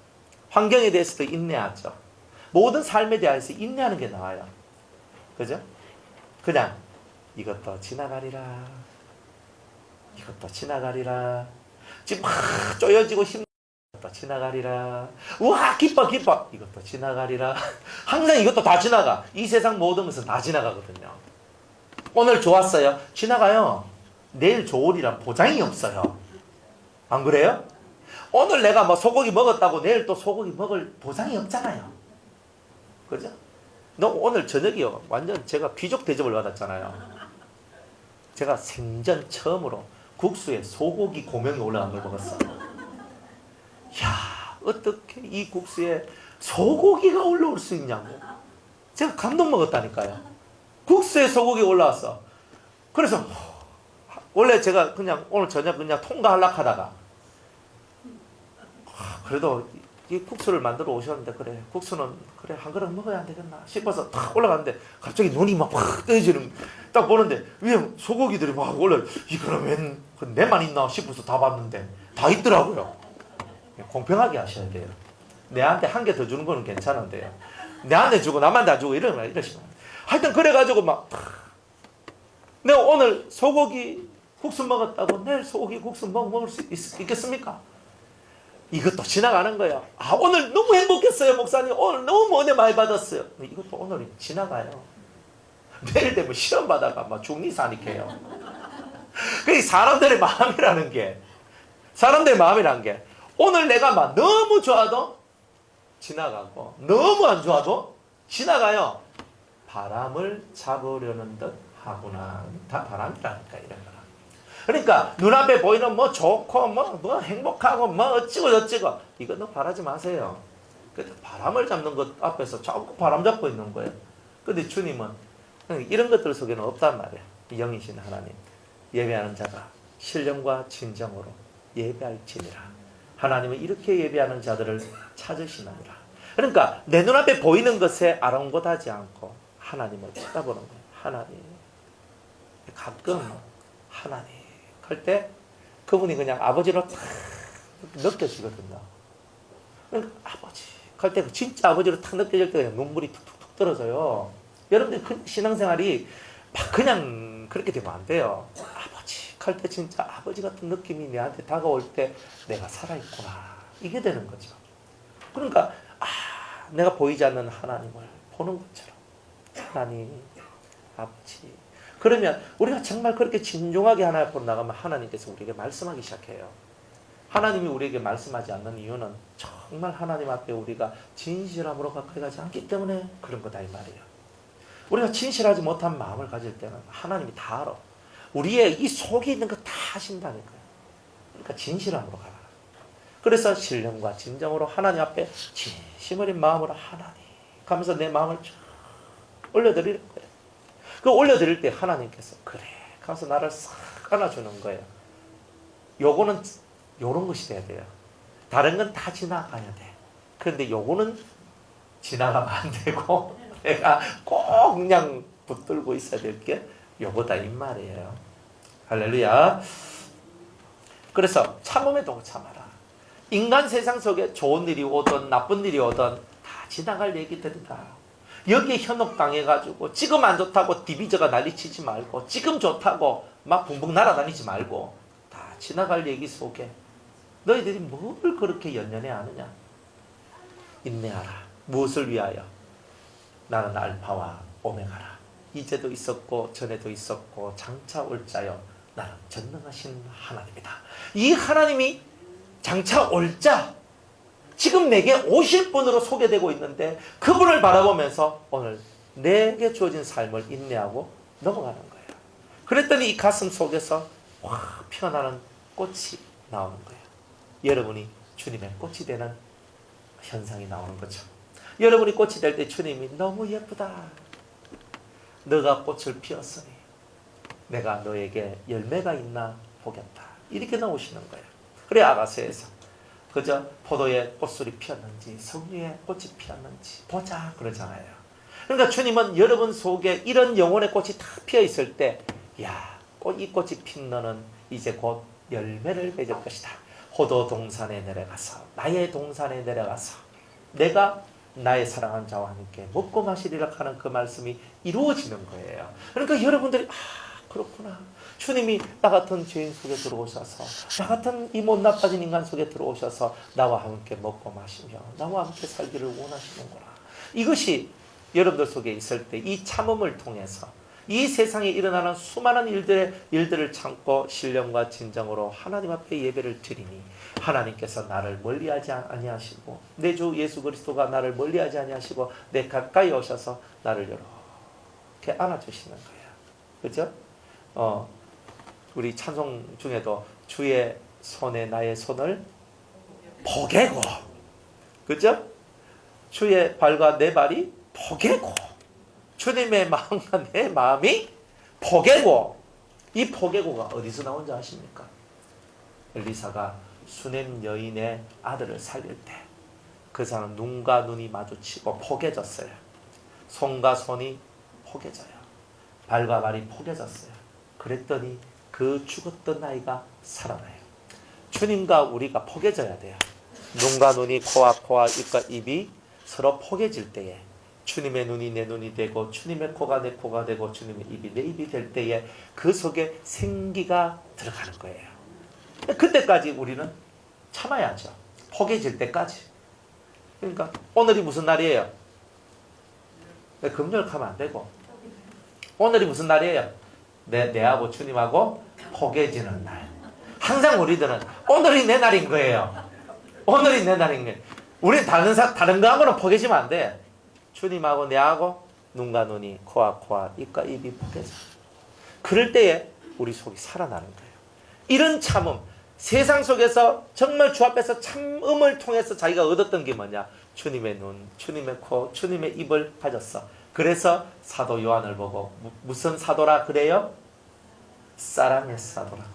환경에 대해서도 인내하죠. 모든 삶에 대해서 인내하는 게 나와요. 그죠? 그냥 이것도 지나가리라. 이것도 지나가리라. 지금 막 쪼여지고 이것도 지나가리라. 우와 기뻐 이것도 지나가리라. 항상 이것도 다 지나가. 이 세상 모든 것은 다 지나가거든요. 오늘 좋았어요. 지나가요. 내일 좋으리란 보장이 없어요. 안 그래요? 오늘 내가 뭐 소고기 먹었다고 내일 또 소고기 먹을 보장이 없잖아요. 그죠? 너 오늘 저녁이요. 완전 제가 귀족 대접을 받았잖아요. 제가 생전 처음으로 국수에 소고기 고명이 올라간 걸 먹었어요. 야, 어떻게 이 국수에 소고기가 올라올 수 있냐고. 제가 감동 먹었다니까요. 국수에 소고기 올라왔어. 그래서 원래 제가 그냥 오늘 저녁 그냥 통과하려고 하다가 그래도 이 국수를 만들어 오셨는데 그래 국수는 그래 한 그릇 먹어야 안 되겠나 싶어서 탁 올라갔는데 갑자기 눈이 막 확 떠지는, 딱 보는데 위에 소고기들이 막 올라. 이거는 웬 내만 있나 싶어서 다 봤는데 다 있더라고요. 공평하게 하셔야 돼요. 내한테 한 개 더 주는 거는 괜찮은데요. 내한테 주고 남한테 안 주고 이러시면 하여튼 그래가지고 막 내가 오늘 소고기 국수 먹었다고 내일 소고기 국수 먹을 수 있겠습니까? 이것도 지나가는 거예요. 아 오늘 너무 행복했어요 목사님. 오늘 너무 은혜 많이 받았어요. 이것도 오늘이 지나가요. 내일 되면 시험 받아가 막 중리사니까요. 그 사람들의 마음이라는 게 오늘 내가 막 너무 좋아도 지나가고 너무 안 좋아도 지나가요. 바람을 잡으려는 듯 하구나. 다 바람이라니까 이런 거라. 그러니까 눈앞에 보이는 뭐 좋고 뭐 행복하고 뭐 어찌고 저찌고 이거 너 바라지 마세요. 바람을 잡는 것 앞에서 자꾸 바람 잡고 있는 거예요. 근데 주님은 이런 것들 속에는 없단 말이에요. 영이신 하나님. 예배하는 자가 신령과 진정으로 예배할지니라. 하나님은 이렇게 예배하는 자들을 찾으시느니라. 그러니까 내 눈앞에 보이는 것에 아랑곳하지 않고 하나님을 쳐다보는 거예요. 하나님. 가끔 하나님 할 때 그분이 그냥 아버지로 탁 느껴지거든요. 그러니까 아버지 할 때 진짜 아버지로 탁 느껴질 때 그냥 눈물이 툭툭툭 떨어져요. 여러분들 신앙생활이 막 그냥 그렇게 되면 안 돼요. 아버지 할 때 진짜 아버지 같은 느낌이 내한테 다가올 때 내가 살아있구나. 이게 되는 거죠. 그러니까 내가 보이지 않는 하나님을 보는 것처럼 하나님 아버지. 그러면 우리가 정말 그렇게 진중하게 하나님 앞으로 나가면 하나님께서 우리에게 말씀하기 시작해요. 하나님이 우리에게 말씀하지 않는 이유는 정말 하나님 앞에 우리가 진실함으로 가까이 가지 않기 때문에 그런 거다 이 말이에요. 우리가 진실하지 못한 마음을 가질 때는 하나님이 다 알아. 우리의 이 속에 있는 거 다 하신다는 거예요. 그러니까 진실함으로 가라. 그래서 신령과 진정으로 하나님 앞에 진심 어린 마음으로 하나님 하면서 내 마음을 쫙 올려드리는 거예요. 그 올려드릴 때 하나님께서 그래 하면서 나를 싹 안아주는 거예요. 요거는 요런 것이 돼야 돼요. 다른 건 다 지나가야 돼. 그런데 요거는 지나가면 안 되고 내가 꼭 그냥 붙들고 있어야 될 게 요거다 이 말이에요. 할렐루야. 그래서 참음에도 참아라. 인간 세상 속에 좋은 일이 오든 나쁜 일이 오든 다 지나갈 얘기들이다. 여기에 현혹당해가지고 지금 안 좋다고 디비저가 난리치지 말고 지금 좋다고 막 붕붕 날아다니지 말고 다 지나갈 얘기 속에 너희들이 뭘 그렇게 연연해 하느냐. 인내하라. 무엇을 위하여? 나는 알파와 오메가라. 이제도 있었고 전에도 있었고 장차 올 자여 나는 전능하신 하나님이다. 이 하나님이 장차 올 자, 지금 내게 오실 분으로 소개되고 있는데 그분을 바라보면서 오늘 내게 주어진 삶을 인내하고 넘어가는 거예요. 그랬더니 이 가슴 속에서 확 피어나는 꽃이 나오는 거예요. 여러분이 주님의 꽃이 되는 현상이 나오는 거죠. 여러분이 꽃이 될 때 주님이 너무 예쁘다. 너가 꽃을 피웠으니 내가 너에게 열매가 있나 보겠다. 이렇게 나오시는 거예요. 그래 아가서에서 그저 포도에 꽃술이 피었는지 석류에 꽃이 피었는지 보자 그러잖아요. 그러니까 주님은 여러분 속에 이런 영혼의 꽃이 다 피어 있을 때 야, 이 꽃이 핀 너는 이제 곧 열매를 맺을 것이다. 포도 동산에 내려가서 나의 동산에 내려가서 내가 나의 사랑하는 자와 함께 먹고 마시리라 하는 그 말씀이 이루어지는 거예요. 그러니까 여러분들이 그렇구나. 주님이 나 같은 죄인 속에 들어오셔서 나 같은 이 못 나빠진 인간 속에 들어오셔서 나와 함께 먹고 마시며 나와 함께 살기를 원하시는구나. 이것이 여러분들 속에 있을 때 이 참음을 통해서 이 세상에 일어나는 수많은 일들을 참고 신령과 진정으로 하나님 앞에 예배를 드리니 하나님께서 나를 멀리하지 아니하시고 내 주 예수 그리스도가 나를 멀리하지 아니하시고 내 가까이 오셔서 나를 이렇게 안아주시는 거예요. 그죠? 우리 찬송 중에도 주의 손에 나의 손을 포개고, 그죠? 주의 발과 내 발이 포개고, 주님의 마음과 내 마음이 포개고. 이 포개고가 어디서 나온지 아십니까? 엘리사가 수넴 여인의 아들을 살릴 때 그 사람 눈과 눈이 마주치고 포개졌어요. 손과 손이 포개져요. 발과 발이 포개졌어요. 그랬더니 그 죽었던 아이가 살아나요. 주님과 우리가 포개져야 돼요. 눈과 눈이 코와 코와 입과 입이 서로 포개질 때에 주님의 눈이 내 눈이 되고 주님의 코가 내 코가 되고 주님의 입이 내 입이 될 때에 그 속에 생기가 들어가는 거예요. 그때까지 우리는 참아야죠. 포개질 때까지. 그러니까 오늘이 무슨 날이에요? 금요일 가면 안 되고 오늘이 무슨 날이에요? 내하고 주님하고 포개지는 날. 항상 우리들은 오늘이 내 날인 거예요. 오늘이 내 날인 거예요. 우리는 다른 거하고는 포개지면 안 돼. 주님하고 내하고 눈과 눈이 코와 코와 입과 입이 포개져. 그럴 때에 우리 속이 살아나는 거예요. 이런 참음. 세상 속에서 정말 주 앞에서 참음을 통해서 자기가 얻었던 게 뭐냐? 주님의 눈, 주님의 코, 주님의 입을 가졌어. 그래서 사도 요한을 보고 무슨 사도라 그래요? 사랑의 사도라고.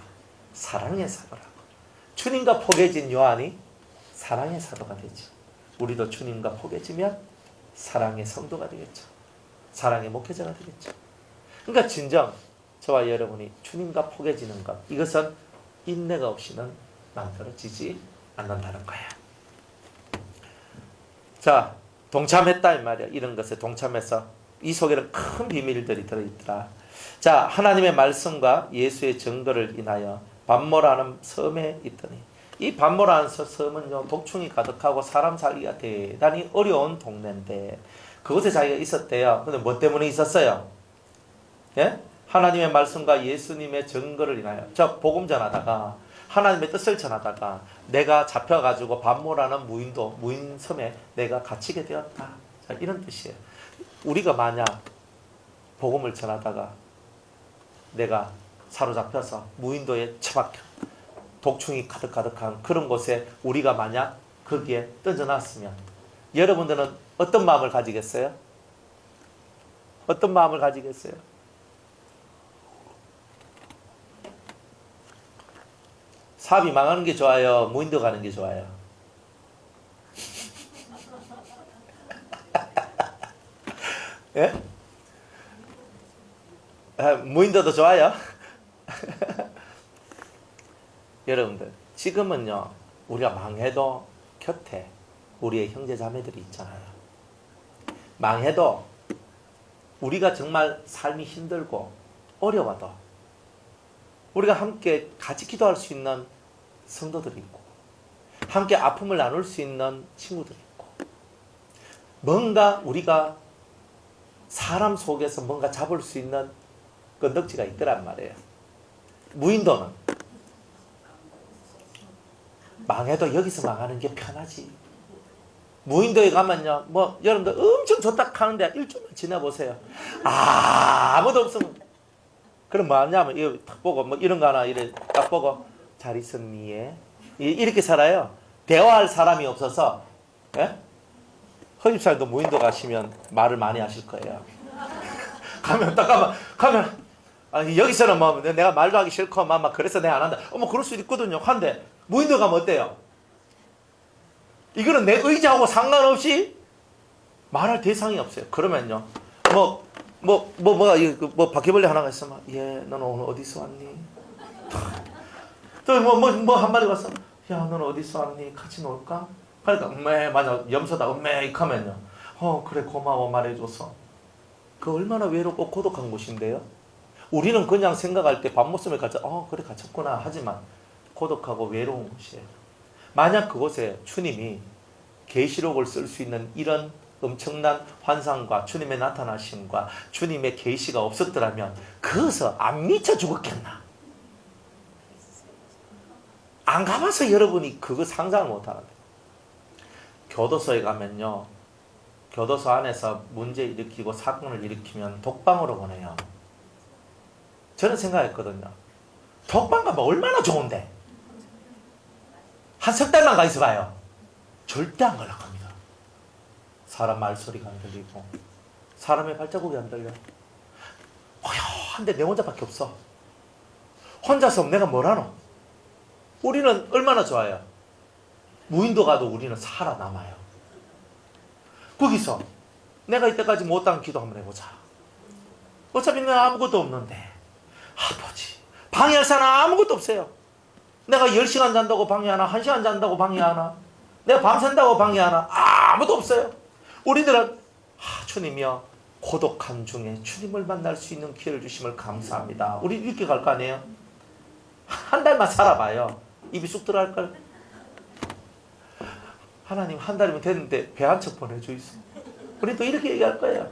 사랑의 사도라고. 주님과 포개진 요한이 사랑의 사도가 되죠. 우리도 주님과 포개지면 사랑의 성도가 되겠죠. 사랑의 목회자가 되겠죠. 그러니까 진정 저와 여러분이 주님과 포개지는 것, 이것은 인내가 없이는 만들어지지 않는다는 거야. 자, 동참했다 이 말이야. 이런 것에 동참해서 이 속에는 큰 비밀들이 들어있더라. 자, 하나님의 말씀과 예수의 증거를 인하여 반모라는 섬에 있더니 이 반모라는 섬은요 독충이 가득하고 사람 살기가 대단히 어려운 동네인데 그곳에 자기가 있었대요. 근데 뭐 때문에 있었어요? 예? 하나님의 말씀과 예수님의 증거를 인하여. 저 복음 전하다가 하나님의 뜻을 전하다가 내가 잡혀가지고 반모라는 무인 섬에 내가 갇히게 되었다. 자, 이런 뜻이에요. 우리가 만약 복음을 전하다가 내가 사로잡혀서 무인도에 처박혀 독충이 가득가득한 그런 곳에 우리가 만약 거기에 던져놨으면 여러분들은 어떤 마음을 가지겠어요? 어떤 마음을 가지겠어요? 사업이 망하는 게 좋아요? 무인도 가는 게 좋아요? 예? 무인도도 좋아요? 여러분들 지금은요 우리가 망해도 곁에 우리의 형제 자매들이 있잖아요. 망해도 우리가 정말 삶이 힘들고 어려워도 우리가 함께 같이 기도할 수 있는 성도들이 있고 함께 아픔을 나눌 수 있는 친구들이 있고 뭔가 우리가 사람 속에서 뭔가 잡을 수 있는 건덕지가 있더란 말이에요. 무인도는 망해도 여기서 망하는 게 편하지. 무인도에 가면요 뭐 여러분들 엄청 좋다 하는데 일주일만 지나보세요. 아무도 없으면 그럼 뭐 하냐면 이거 딱 보고 뭐 이런 거 하나 이래 딱 보고 잘 있었니? 이렇게 살아요. 대화할 사람이 없어서. 예? 허집살도 무인도 가시면 말을 많이 하실 거예요. 가면 딱 가면 아니 여기서는 뭐 내가 말도 하기 싫고 막 그래서 내가 안 한다. 뭐 그럴 수도 있거든요. 한데 무인도 가면 어때요? 이거는 내 의지하고 상관없이 말할 대상이 없어요. 그러면요 뭐가 바퀴벌레 하나가 있으면 너는 오늘 어디서 왔니? 또 뭐 한 마리 왔어. 야 너는 어디서 왔니? 같이 놀까? 그러니까 맞아 염소다 이렇게 하면요 그래 고마워 말해줘서 그 얼마나 외롭고 고독한 곳인데요. 우리는 그냥 생각할 때 밥 먹으면 같이 그래 갇혔구나 하지만 고독하고 외로운 곳이에요. 만약 그곳에 주님이 계시록을 쓸 수 있는 이런 엄청난 환상과 주님의 나타나심과 주님의 계시가 없었더라면 그것을 안 미쳐 죽었겠나. 안 가봐서 여러분이 그거 상상을 못하는데 교도소에 가면요 교도소 안에서 문제 일으키고 사건을 일으키면 독방으로 보내요. 저는 생각했거든요. 독방 가면 얼마나 좋은데 한 석 달만 가 있어봐요. 절대 안 연락합니다. 사람 말소리가 안 들리고 사람의 발자국이 안 들려. 한데 내 혼자밖에 없어. 혼자서 내가 뭘 하노? 우리는 얼마나 좋아요. 무인도 가도 우리는 살아남아요. 거기서 내가 이때까지 못한 기도 한번 해보자. 어차피 내가 아무것도 없는데 아버지 방해할 사람 아무것도 없어요. 내가 10시간 잔다고 방해하나 1시간 잔다고 방해하나 내가 밤샌다고 방해하나 아무도 없어요. 우리들은 주님이여 고독한 중에 주님을 만날 수 있는 기회를 주심을 감사합니다. 우리 이렇게 갈 거 아니에요? 한 달만 살아봐요. 입이 쑥 들어갈걸? 하나님 한 달이면 됐는데 배 한 척 보내주이소. 우리 또 이렇게 얘기할 거예요.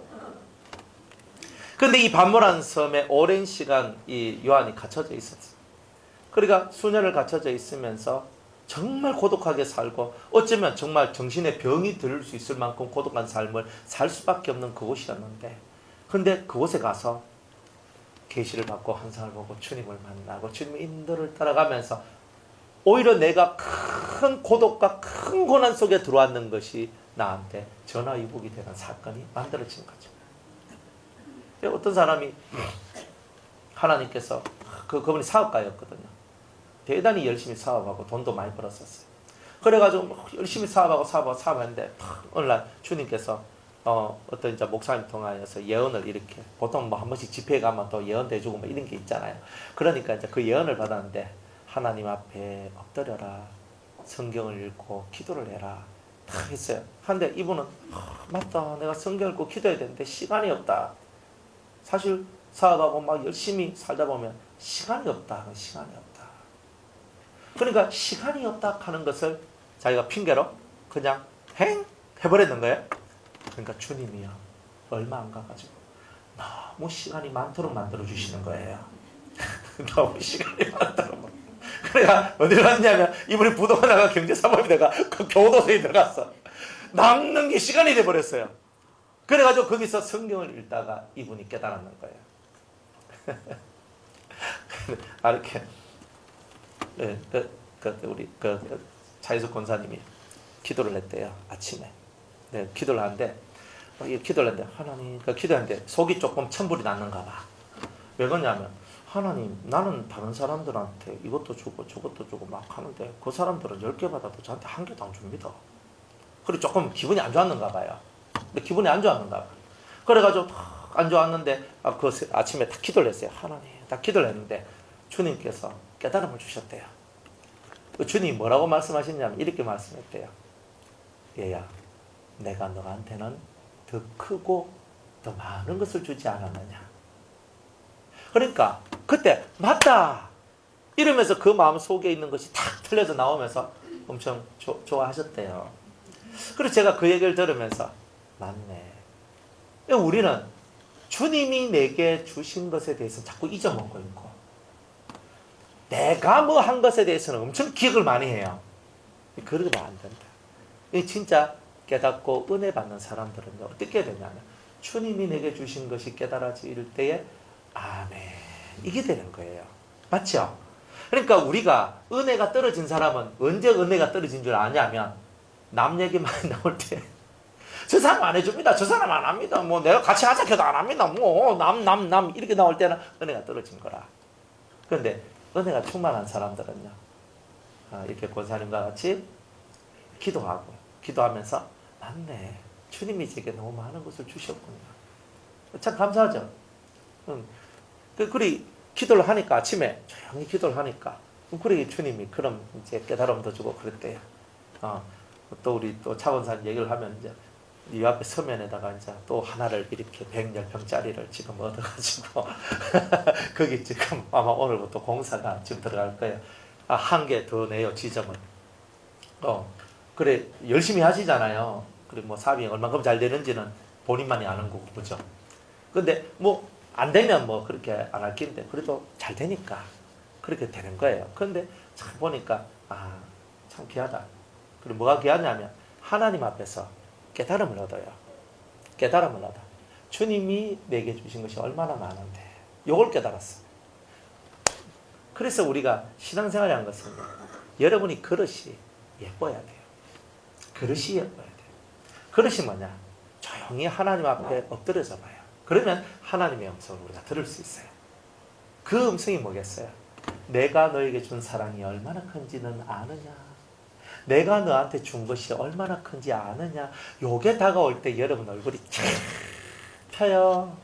근데 이 반모란 섬에 오랜 시간 이 요한이 갇혀져 있었어요. 그러니까 수년을 갇혀져 있으면서 정말 고독하게 살고 어쩌면 정말 정신에 병이 들 수 있을 만큼 고독한 삶을 살 수밖에 없는 그곳이었는데 근데 그곳에 가서 계시를 받고 환상을 보고 주님을 만나고 주님의 인도를 따라가면서 오히려 내가 큰 고독과 큰 고난 속에 들어왔는 것이 나한테 전화위복이 되는 사건이 만들어진 거죠. 어떤 사람이 하나님께서 그분이 사업가였거든요. 대단히 열심히 사업하고 돈도 많이 벌었었어요. 그래가지고 열심히 사업하는데 어느 날 주님께서 어떤 이제 목사님 통하여서 예언을 이렇게 보통 뭐 한 번씩 집회에 가면 또 예언도 해주고 뭐 이런 게 있잖아요. 그러니까 이제 그 예언을 받았는데 하나님 앞에 엎드려라 성경을 읽고 기도를 해라 딱 했어요. 한데 이분은 맞다 내가 성경을 읽고 기도해야 되는데 시간이 없다. 사실 사업하고 막 열심히 살다 보면 시간이 없다. 그러니까 시간이 없다 하는 것을 자기가 핑계로 그냥 해버렸는 거예요. 그러니까 주님이요 얼마 안 가가지고 너무 시간이 많도록 만들어 주시는 거예요. 너무 시간이 많도록. 그러니까 어디 갔냐면 이분이 부동산가 경제사범에다가 그 교도소에 들어갔어. 남는 게 시간이 돼버렸어요. 그래가지고 거기서 성경을 읽다가 이분이 깨달았는 거예요. 이렇게 우리 차이석 권사님이 기도를 했대요. 아침에. 네, 기도를 하는데 하나님, 기도하는데 속이 조금 천불이 났는가 봐. 왜 그러냐면 하나님, 나는 다른 사람들한테 이것도 주고 저것도 주고 막 하는데 그 사람들은 10개 받아도 저한테 1개도 안 줍니다. 그리고 조금 기분이 안 좋았는가 봐요. 근데 기분이 안 좋았는가 봐요. 그래가지고 안 좋았는데 아침에 딱 기도를 했어요. 하나님, 딱 기도를 했는데 주님께서 깨달음을 주셨대요. 주님이 뭐라고 말씀하셨냐면 이렇게 말씀했대요. 얘야, 내가 너한테는 더 크고 더 많은 것을 주지 않았느냐. 그러니까 그때 맞다 이러면서 그 마음 속에 있는 것이 탁 틀려져 나오면서 엄청 좋아하셨대요. 그래서 제가 그 얘기를 들으면서 맞네. 우리는 주님이 내게 주신 것에 대해서 자꾸 잊어먹고 있고 내가 뭐 한 것에 대해서는 엄청 기억을 많이 해요. 그러면 안 된다. 진짜 깨닫고 은혜 받는 사람들은요, 어떻게 되냐면 주님이 내게 주신 것이 깨달아질 때에 아멘, 이게 되는 거예요. 맞죠? 그러니까 우리가 은혜가 떨어진 사람은 언제 은혜가 떨어진 줄 아냐면 남 얘기 많이 나올 때 저 사람 안 해줍니다. 저 사람 안 합니다. 뭐 내가 같이 하자 해도 안 합니다. 뭐 남 이렇게 나올 때는 은혜가 떨어진 거라. 그런데 은혜가 충만한 사람들은요, 이렇게 권사님과 같이 기도하면서 맞네, 주님이 제게 너무 많은 것을 주셨군요. 참 감사하죠. 그리 기도를 하니까 아침에 조용히 기도를 하니까 그리 주님이 그럼 이제 깨달음도 주고 그랬대요. 또 우리 또 차원사님 얘기를 하면 이제 이 앞에 서면에다가 이제 또 하나를 이렇게 110평짜리를 지금 얻어가지고 거기 지금 아마 오늘부터 공사가 지금 들어갈 거예요. 한 개 더 내요, 지점은. 그래 열심히 하시잖아요. 그리고 뭐 사업이 얼마큼 잘 되는지는 본인만이 아는 거고, 그죠? 근데 뭐 안 되면 뭐 그렇게 안 할 긴데 그래도 잘 되니까 그렇게 되는 거예요. 그런데 참 보니까 참 귀하다. 그리고 뭐가 귀하냐면 하나님 앞에서 깨달음을 얻어요. 깨달음을 얻어. 주님이 내게 주신 것이 얼마나 많은데 이걸 깨달았어. 그래서 우리가 신앙생활을 한 것은 여러분이 그릇이 예뻐야 돼요. 그릇이 예뻐야 돼요. 그릇이 뭐냐? 조용히 하나님 앞에 엎드려서 봐요. 그러면 하나님의 음성을 우리가 들을 수 있어요. 그 음성이 뭐겠어요? 내가 너에게 준 사랑이 얼마나 큰지는 아느냐? 내가 너한테 준 것이 얼마나 큰지 아느냐? 요게 다가올 때 여러분 얼굴이 쫙 펴요.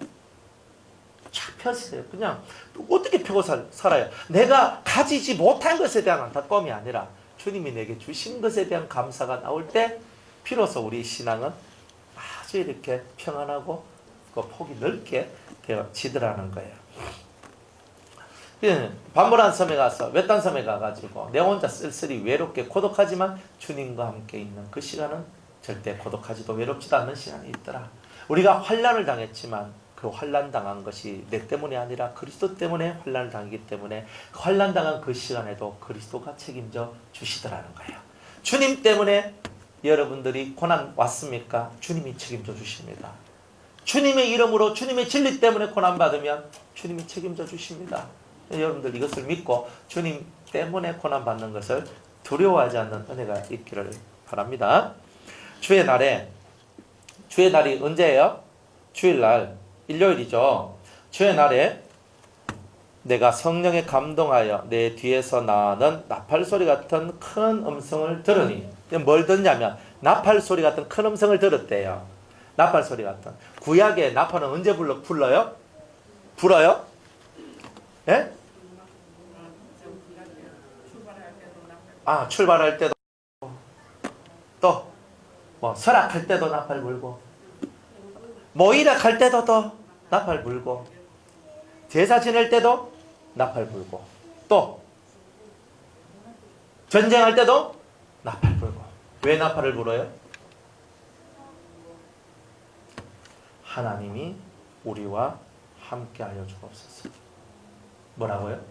쫙 폈어요. 그냥 어떻게 펴고 살아요? 내가 가지지 못한 것에 대한 안타까움이 아니라 주님이 내게 주신 것에 대한 감사가 나올 때 비로소 우리 신앙은 아주 이렇게 평안하고 그 폭이 넓게 되어지더라는 거예요. 반모란 섬에 가서 외딴 섬에 가가지고 내 혼자 쓸쓸히 외롭게 고독하지만 주님과 함께 있는 그 시간은 절대 고독하지도 외롭지도 않는 시간이 있더라. 우리가 환난을 당했지만 그 환난 당한 것이 내 때문이 아니라 그리스도 때문에 환난을 당하기 때문에 환난 당한 그 시간에도 그리스도가 책임져 주시더라는 거예요. 주님 때문에 여러분들이 고난 왔습니까? 주님이 책임져 주십니다. 주님의 이름으로 주님의 진리 때문에 고난 받으면 주님이 책임져 주십니다. 여러분들 이것을 믿고 주님 때문에 고난 받는 것을 두려워하지 않는 은혜가 있기를 바랍니다. 주의 날이 언제예요? 주일날, 일요일이죠. 주의 날에 내가 성령에 감동하여 내 뒤에서 나는 나팔소리 같은 큰 음성을 들으니, 뭘 듣냐면 나팔소리 같은 큰 음성을 들었대요. 나팔소리 같은. 구약의 나팔은 언제 불러요? 불어요? 예? 출발할 때도, 또 뭐 설악할 때도 나팔 불고, 모이락할 때도 또 나팔 불고, 제사 지낼 때도 나팔 불고, 또 전쟁할 때도 나팔 불고. 왜 나팔을 불어요? 하나님이 우리와 함께하여 주옵소서. 뭐라고요?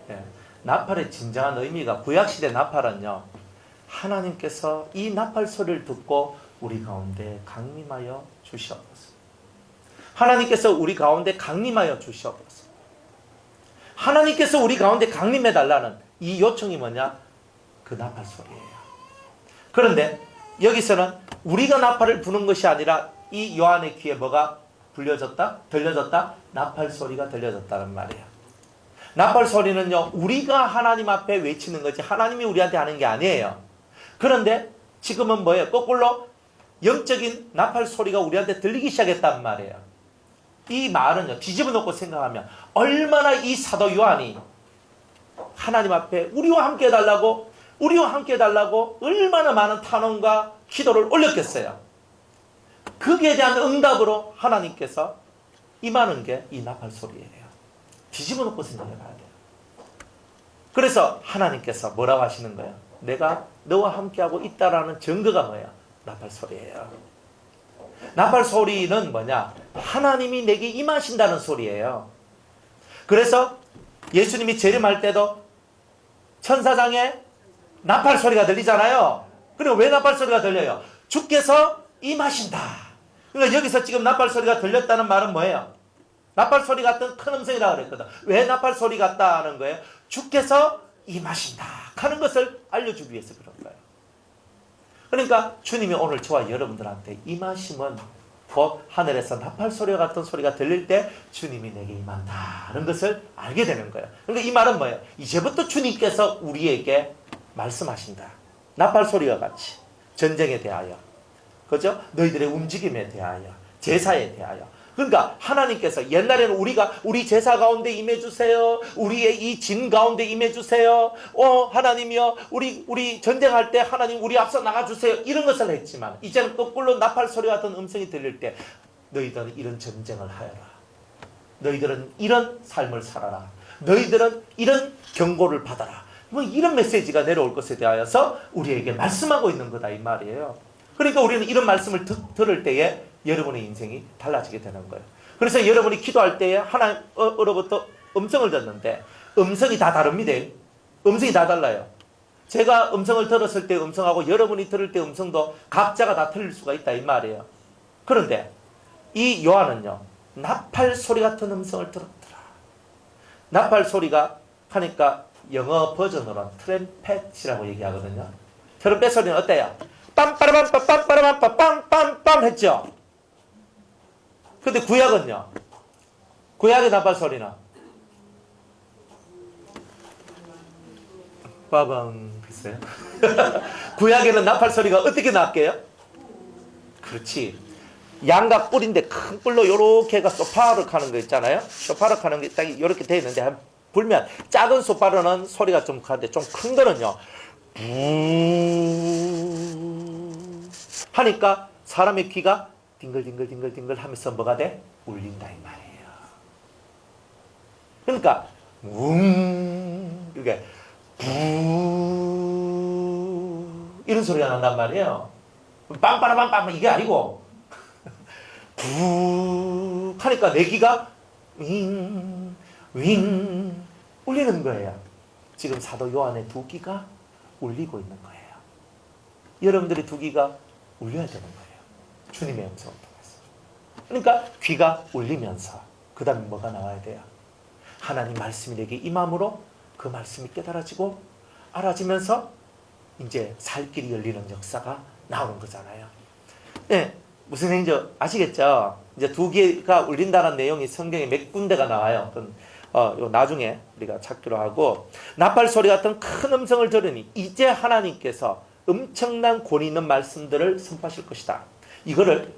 네. 나팔의 진정한 의미가, 구약시대 나팔은요, 하나님께서 이 나팔 소리를 듣고 우리 가운데 강림하여 주시옵소서. 하나님께서 우리 가운데 강림하여 주시옵소서. 하나님께서 우리 가운데 강림해 달라는 이 요청이 뭐냐? 그 나팔 소리예요. 그런데 여기서는 우리가 나팔을 부는 것이 아니라 이 요한의 귀에 뭐가 들려졌다? 나팔 소리가 들려졌다는 말이에요. 나팔 소리는요, 우리가 하나님 앞에 외치는 거지 하나님이 우리한테 하는 게 아니에요. 그런데 지금은 뭐예요? 거꾸로 영적인 나팔 소리가 우리한테 들리기 시작했단 말이에요. 이 말은요, 뒤집어 놓고 생각하면 얼마나 이 사도 요한이 하나님 앞에 우리와 함께 해달라고 얼마나 많은 탄원과 기도를 올렸겠어요. 거기에 대한 응답으로 하나님께서 임하는 게 이 나팔 소리예요. 뒤집어 놓고 생각해 봐야 돼요. 그래서 하나님께서 뭐라고 하시는 거예요? 내가 너와 함께하고 있다라는 증거가 뭐예요? 나팔 소리예요. 나팔 소리는 뭐냐? 하나님이 내게 임하신다는 소리예요. 그래서 예수님이 재림할 때도 천사장에 나팔 소리가 들리잖아요. 그리고 왜 나팔 소리가 들려요? 주께서 임하신다. 그러니까 여기서 지금 나팔 소리가 들렸다는 말은 뭐예요? 나팔 소리 같은 큰 음성이라고 그랬거든. 왜 나팔 소리 같다 하는 거예요? 주께서 임하신다 하는 것을 알려주기 위해서 그런 거예요. 그러니까 주님이 오늘 저와 여러분들한테 임하심은 곧 하늘에서 나팔 소리 같은 소리가 들릴 때 주님이 내게 임한다는 것을 알게 되는 거예요. 그러니까 이 말은 뭐예요? 이제부터 주님께서 우리에게 말씀하신다. 나팔 소리와 같이 전쟁에 대하여, 그죠? 너희들의 움직임에 대하여, 제사에 대하여. 그러니까 하나님께서 옛날에는 우리 제사 가운데 임해주세요. 우리의 이 진 가운데 임해주세요. 하나님이여, 우리 전쟁할 때 하나님 우리 앞서 나가주세요. 이런 것을 했지만 이제는 거꾸로 나팔 소리 같은 음성이 들릴 때 너희들은 이런 전쟁을 하여라. 너희들은 이런 삶을 살아라. 너희들은 이런 경고를 받아라. 뭐 이런 메시지가 내려올 것에 대하여서 우리에게 말씀하고 있는 거다 이 말이에요. 그러니까 우리는 이런 말씀을 들을 때에 여러분의 인생이 달라지게 되는 거예요. 그래서 여러분이 기도할 때에 하나님으로부터 음성을 듣는데 음성이 다 다릅니다. 음성이 다 달라요. 제가 음성을 들었을 때 음성하고 여러분이 들을 때 음성도 각자가 다 틀릴 수가 있다 이 말이에요. 그런데 이 요한은요, 나팔 소리 같은 음성을 들었더라. 나팔 소리가 하니까 영어 버전으로는 트럼펫이라고 얘기하거든요. 트럼펫 소리는 어때요? 빰빠라밤빠 빰빠라밤빠 빰빰빰 했죠. 근데 구약은요, 구약의 나팔 소리는 빠방 했어요. 구약에는 나팔 소리가 어떻게 났게요? 그렇지. 양각 뿔인데 큰 뿔로 요렇게 해가 소파르크 하는 거 있잖아요. 소파르크 하는 게 딱 이렇게 돼 있는데 불면 작은 소파르는 소리가 좀 가는데 좀 큰 거는요, 하니까 사람의 귀가 딩글딩글딩글딩글 하면서 뭐가 돼? 울린다 이 말이에요. 그러니까 이게 이런 소리가 난단 말이에요. 빰빠라빰빰 이게 아니고 하니까 내 귀가 윙 울리는 거예요. 지금 사도 요한의 두 귀가 울리고 있는 거예요. 여러분들의 두 귀가 울려야 되는 거예요. 주님의 음성을 통해서. 그러니까 귀가 울리면서 그 다음에 뭐가 나와야 돼요? 하나님 말씀이 내게 임함으로 그 말씀이 깨달아지고 알아지면서 이제 살 길이 열리는 역사가 나오는 거잖아요. 네, 무슨 얘기인지 아시겠죠? 이제 두 귀가 울린다는 내용이 성경에 몇 군데가 나와요. 요 나중에 우리가 찾기로 하고, 나팔 소리 같은 큰 음성을 들으니 이제 하나님께서 엄청난 권위 있는 말씀들을 선포하실 것이다. 이거를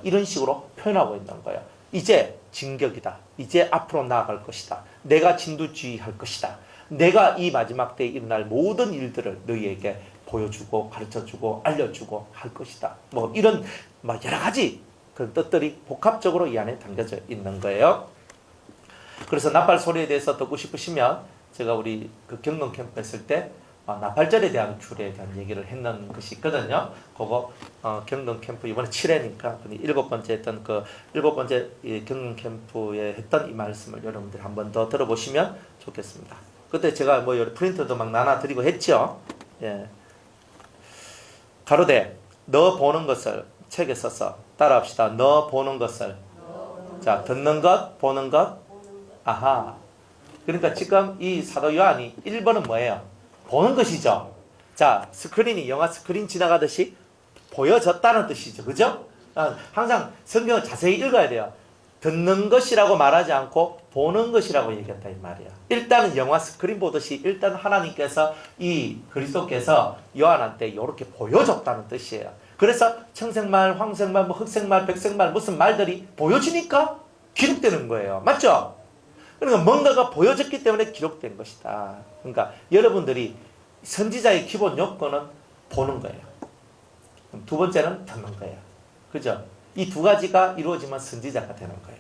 이런 식으로 표현하고 있는 거예요. 이제 진격이다. 이제 앞으로 나아갈 것이다. 내가 진두지휘할 것이다. 내가 이 마지막 때에 일어날 모든 일들을 너희에게 보여주고 가르쳐주고 알려주고 할 것이다. 뭐 이런 여러 가지 그런 뜻들이 복합적으로 이 안에 담겨져 있는 거예요. 그래서 나팔 소리에 대해서 듣고 싶으시면 제가 우리 그 경동 캠프 했을 때 나팔절에 대한 큐에 대한 얘기를 했는 것이 있거든요. 그거 경동 캠프 이번에 7회니까 7번째 했던 그 7번째 경동 캠프에 했던 이 말씀을 여러분들이 한 번 더 들어보시면 좋겠습니다. 그때 제가 뭐 프린터도 막 나눠드리고 했죠. 예. 가로되 너 보는 것을 책에 써서 따라합시다. 너 보는 것을. 자, 듣는 것, 보는 것. 아하. 그러니까 지금 이 사도 요한이 1번은 뭐예요? 보는 것이죠. 자, 스크린이 영화 스크린 지나가듯이 보여졌다는 뜻이죠. 그죠? 항상 성경을 자세히 읽어야 돼요. 듣는 것이라고 말하지 않고 보는 것이라고 얘기했다 이 말이야. 일단은 영화 스크린 보듯이 일단 하나님께서 이 그리스도께서 요한한테 이렇게 보여줬다는 뜻이에요. 그래서 청생말, 황생말, 뭐 흑생말, 백생말 무슨 말들이 보여지니까 기록되는 거예요. 맞죠? 그러니까 뭔가가 보여졌기 때문에 기록된 것이다. 그러니까 여러분들이 선지자의 기본 요건은 보는 거예요. 두 번째는 듣는 거예요. 그죠? 이 두 가지가 이루어지면 선지자가 되는 거예요.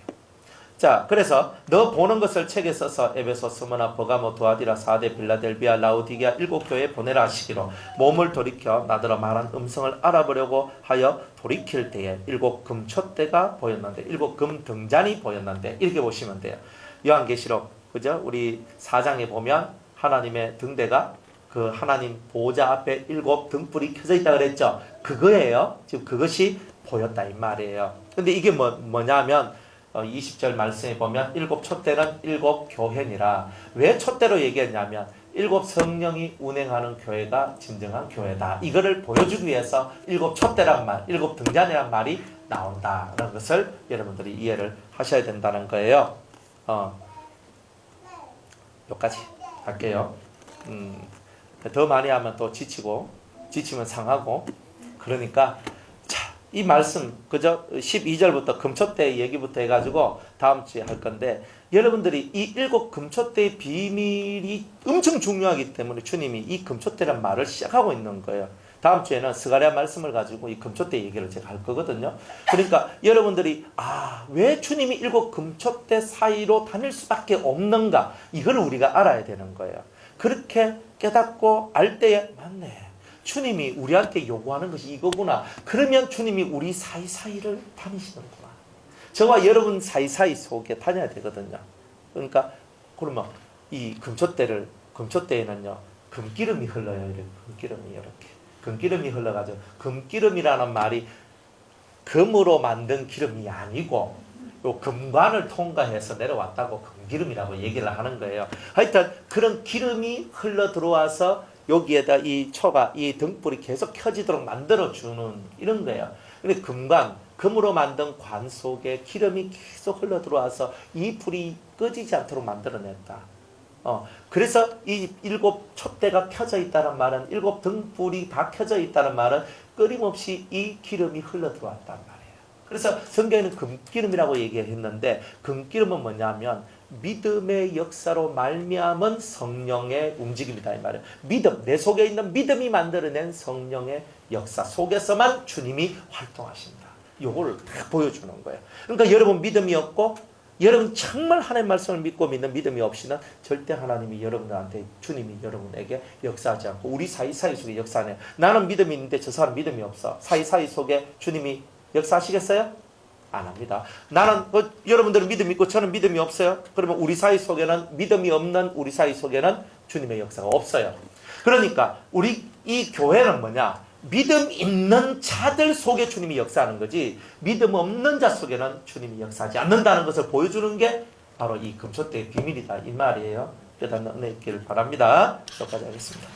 자, 그래서 너 보는 것을 책에 써서 에베소, 스무나, 버가모, 두아디라, 사데, 빌라델비아, 라우디게아 일곱 교회에 보내라 하시기로 몸을 돌이켜 나더러 말한 음성을 알아보려고 하여 돌이킬 때에 일곱 금촛대가 보였는데 일곱 금 등잔이 보였는데 이렇게 보시면 돼요. 요한계시록 그죠? 우리 4장에 보면 하나님의 등대가 그 하나님 보호자 앞에 일곱 등불이 켜져 있다 그랬죠. 그거예요. 지금 그것이 보였다 이 말이에요. 근데 이게 뭐냐면 20절 말씀에 보면 일곱 촛대는 일곱 교회니라. 왜 촛대로 얘기했냐면 일곱 성령이 운행하는 교회가 진정한 교회다. 이거를 보여주기 위해서 일곱 촛대란 말, 일곱 등잔이란 말이 나온다는 것을 여러분들이 이해를 하셔야 된다는 거예요. 여기까지 할게요. 더 많이 하면 또 지치면 상하고 그러니까 이 말씀 그저 12절부터 금촛대 얘기부터 해가지고 다음 주에 할 건데 여러분들이 이 일곱 금촛대의 비밀이 엄청 중요하기 때문에 주님이 이 금촛대란 말을 시작하고 있는 거예요. 다음 주에는 스가랴 말씀을 가지고 이 금촛대 얘기를 제가 할 거거든요. 그러니까 여러분들이 왜 주님이 일곱 금촛대 사이로 다닐 수밖에 없는가 이걸 우리가 알아야 되는 거예요. 그렇게 깨닫고 알 때에 맞네. 주님이 우리한테 요구하는 것이 이거구나. 그러면 주님이 우리 사이사이를 다니시는구나. 저와 여러분 사이사이 속에 다녀야 되거든요. 그러니까 그러면 이 금촛대에는요 금기름이 흘러요. 이렇게 금기름이 이렇게 금기름이 흘러가지고 금기름이라는 말이 금으로 만든 기름이 아니고 요 금관을 통과해서 내려왔다고 금기름이라고 얘기를 하는 거예요. 하여튼 그런 기름이 흘러 들어와서 여기에다 이 초가 이 등불이 계속 켜지도록 만들어주는 이런 거예요. 근데 금으로 만든 관 속에 기름이 계속 흘러 들어와서 이 불이 꺼지지 않도록 만들어냈다. 그래서 이 일곱 촛대가 켜져 있다는 말은 일곱 등불이 다 켜져 있다는 말은 끊임없이 이 기름이 흘러 들어왔단 말이에요. 그래서 성경에는 금기름이라고 얘기했는데 금기름은 뭐냐면 믿음의 역사로 말미암은 성령의 움직임이다 이 말이에요. 믿음, 내 속에 있는 믿음이 만들어낸 성령의 역사 속에서만 주님이 활동하신다. 요거를 다 보여주는 거예요. 그러니까 여러분 믿음이 없고 여러분 정말 하나님의 말씀을 믿고 믿는 믿음이 없이는 절대 하나님이 여러분한테 주님이 여러분에게 역사하지 않고 우리 사이사이 속에 역사하네요. 나는 믿음이 있는데 저 사람 믿음이 없어. 사이사이 속에 주님이 역사하시겠어요? 안 합니다. 나는 여러분들은 믿음이 있고 저는 믿음이 없어요. 그러면 우리 사이 속에는 믿음이 없는 우리 사이 속에는 주님의 역사가 없어요. 그러니까 우리 이 교회는 뭐냐? 믿음 있는 자들 속에 주님이 역사하는 거지 믿음 없는 자 속에는 주님이 역사하지 않는다는 것을 보여주는 게 바로 이 금촛대의 비밀이다 이 말이에요. 깨닫는 은혜 있기를 바랍니다. 여기까지 하겠습니다.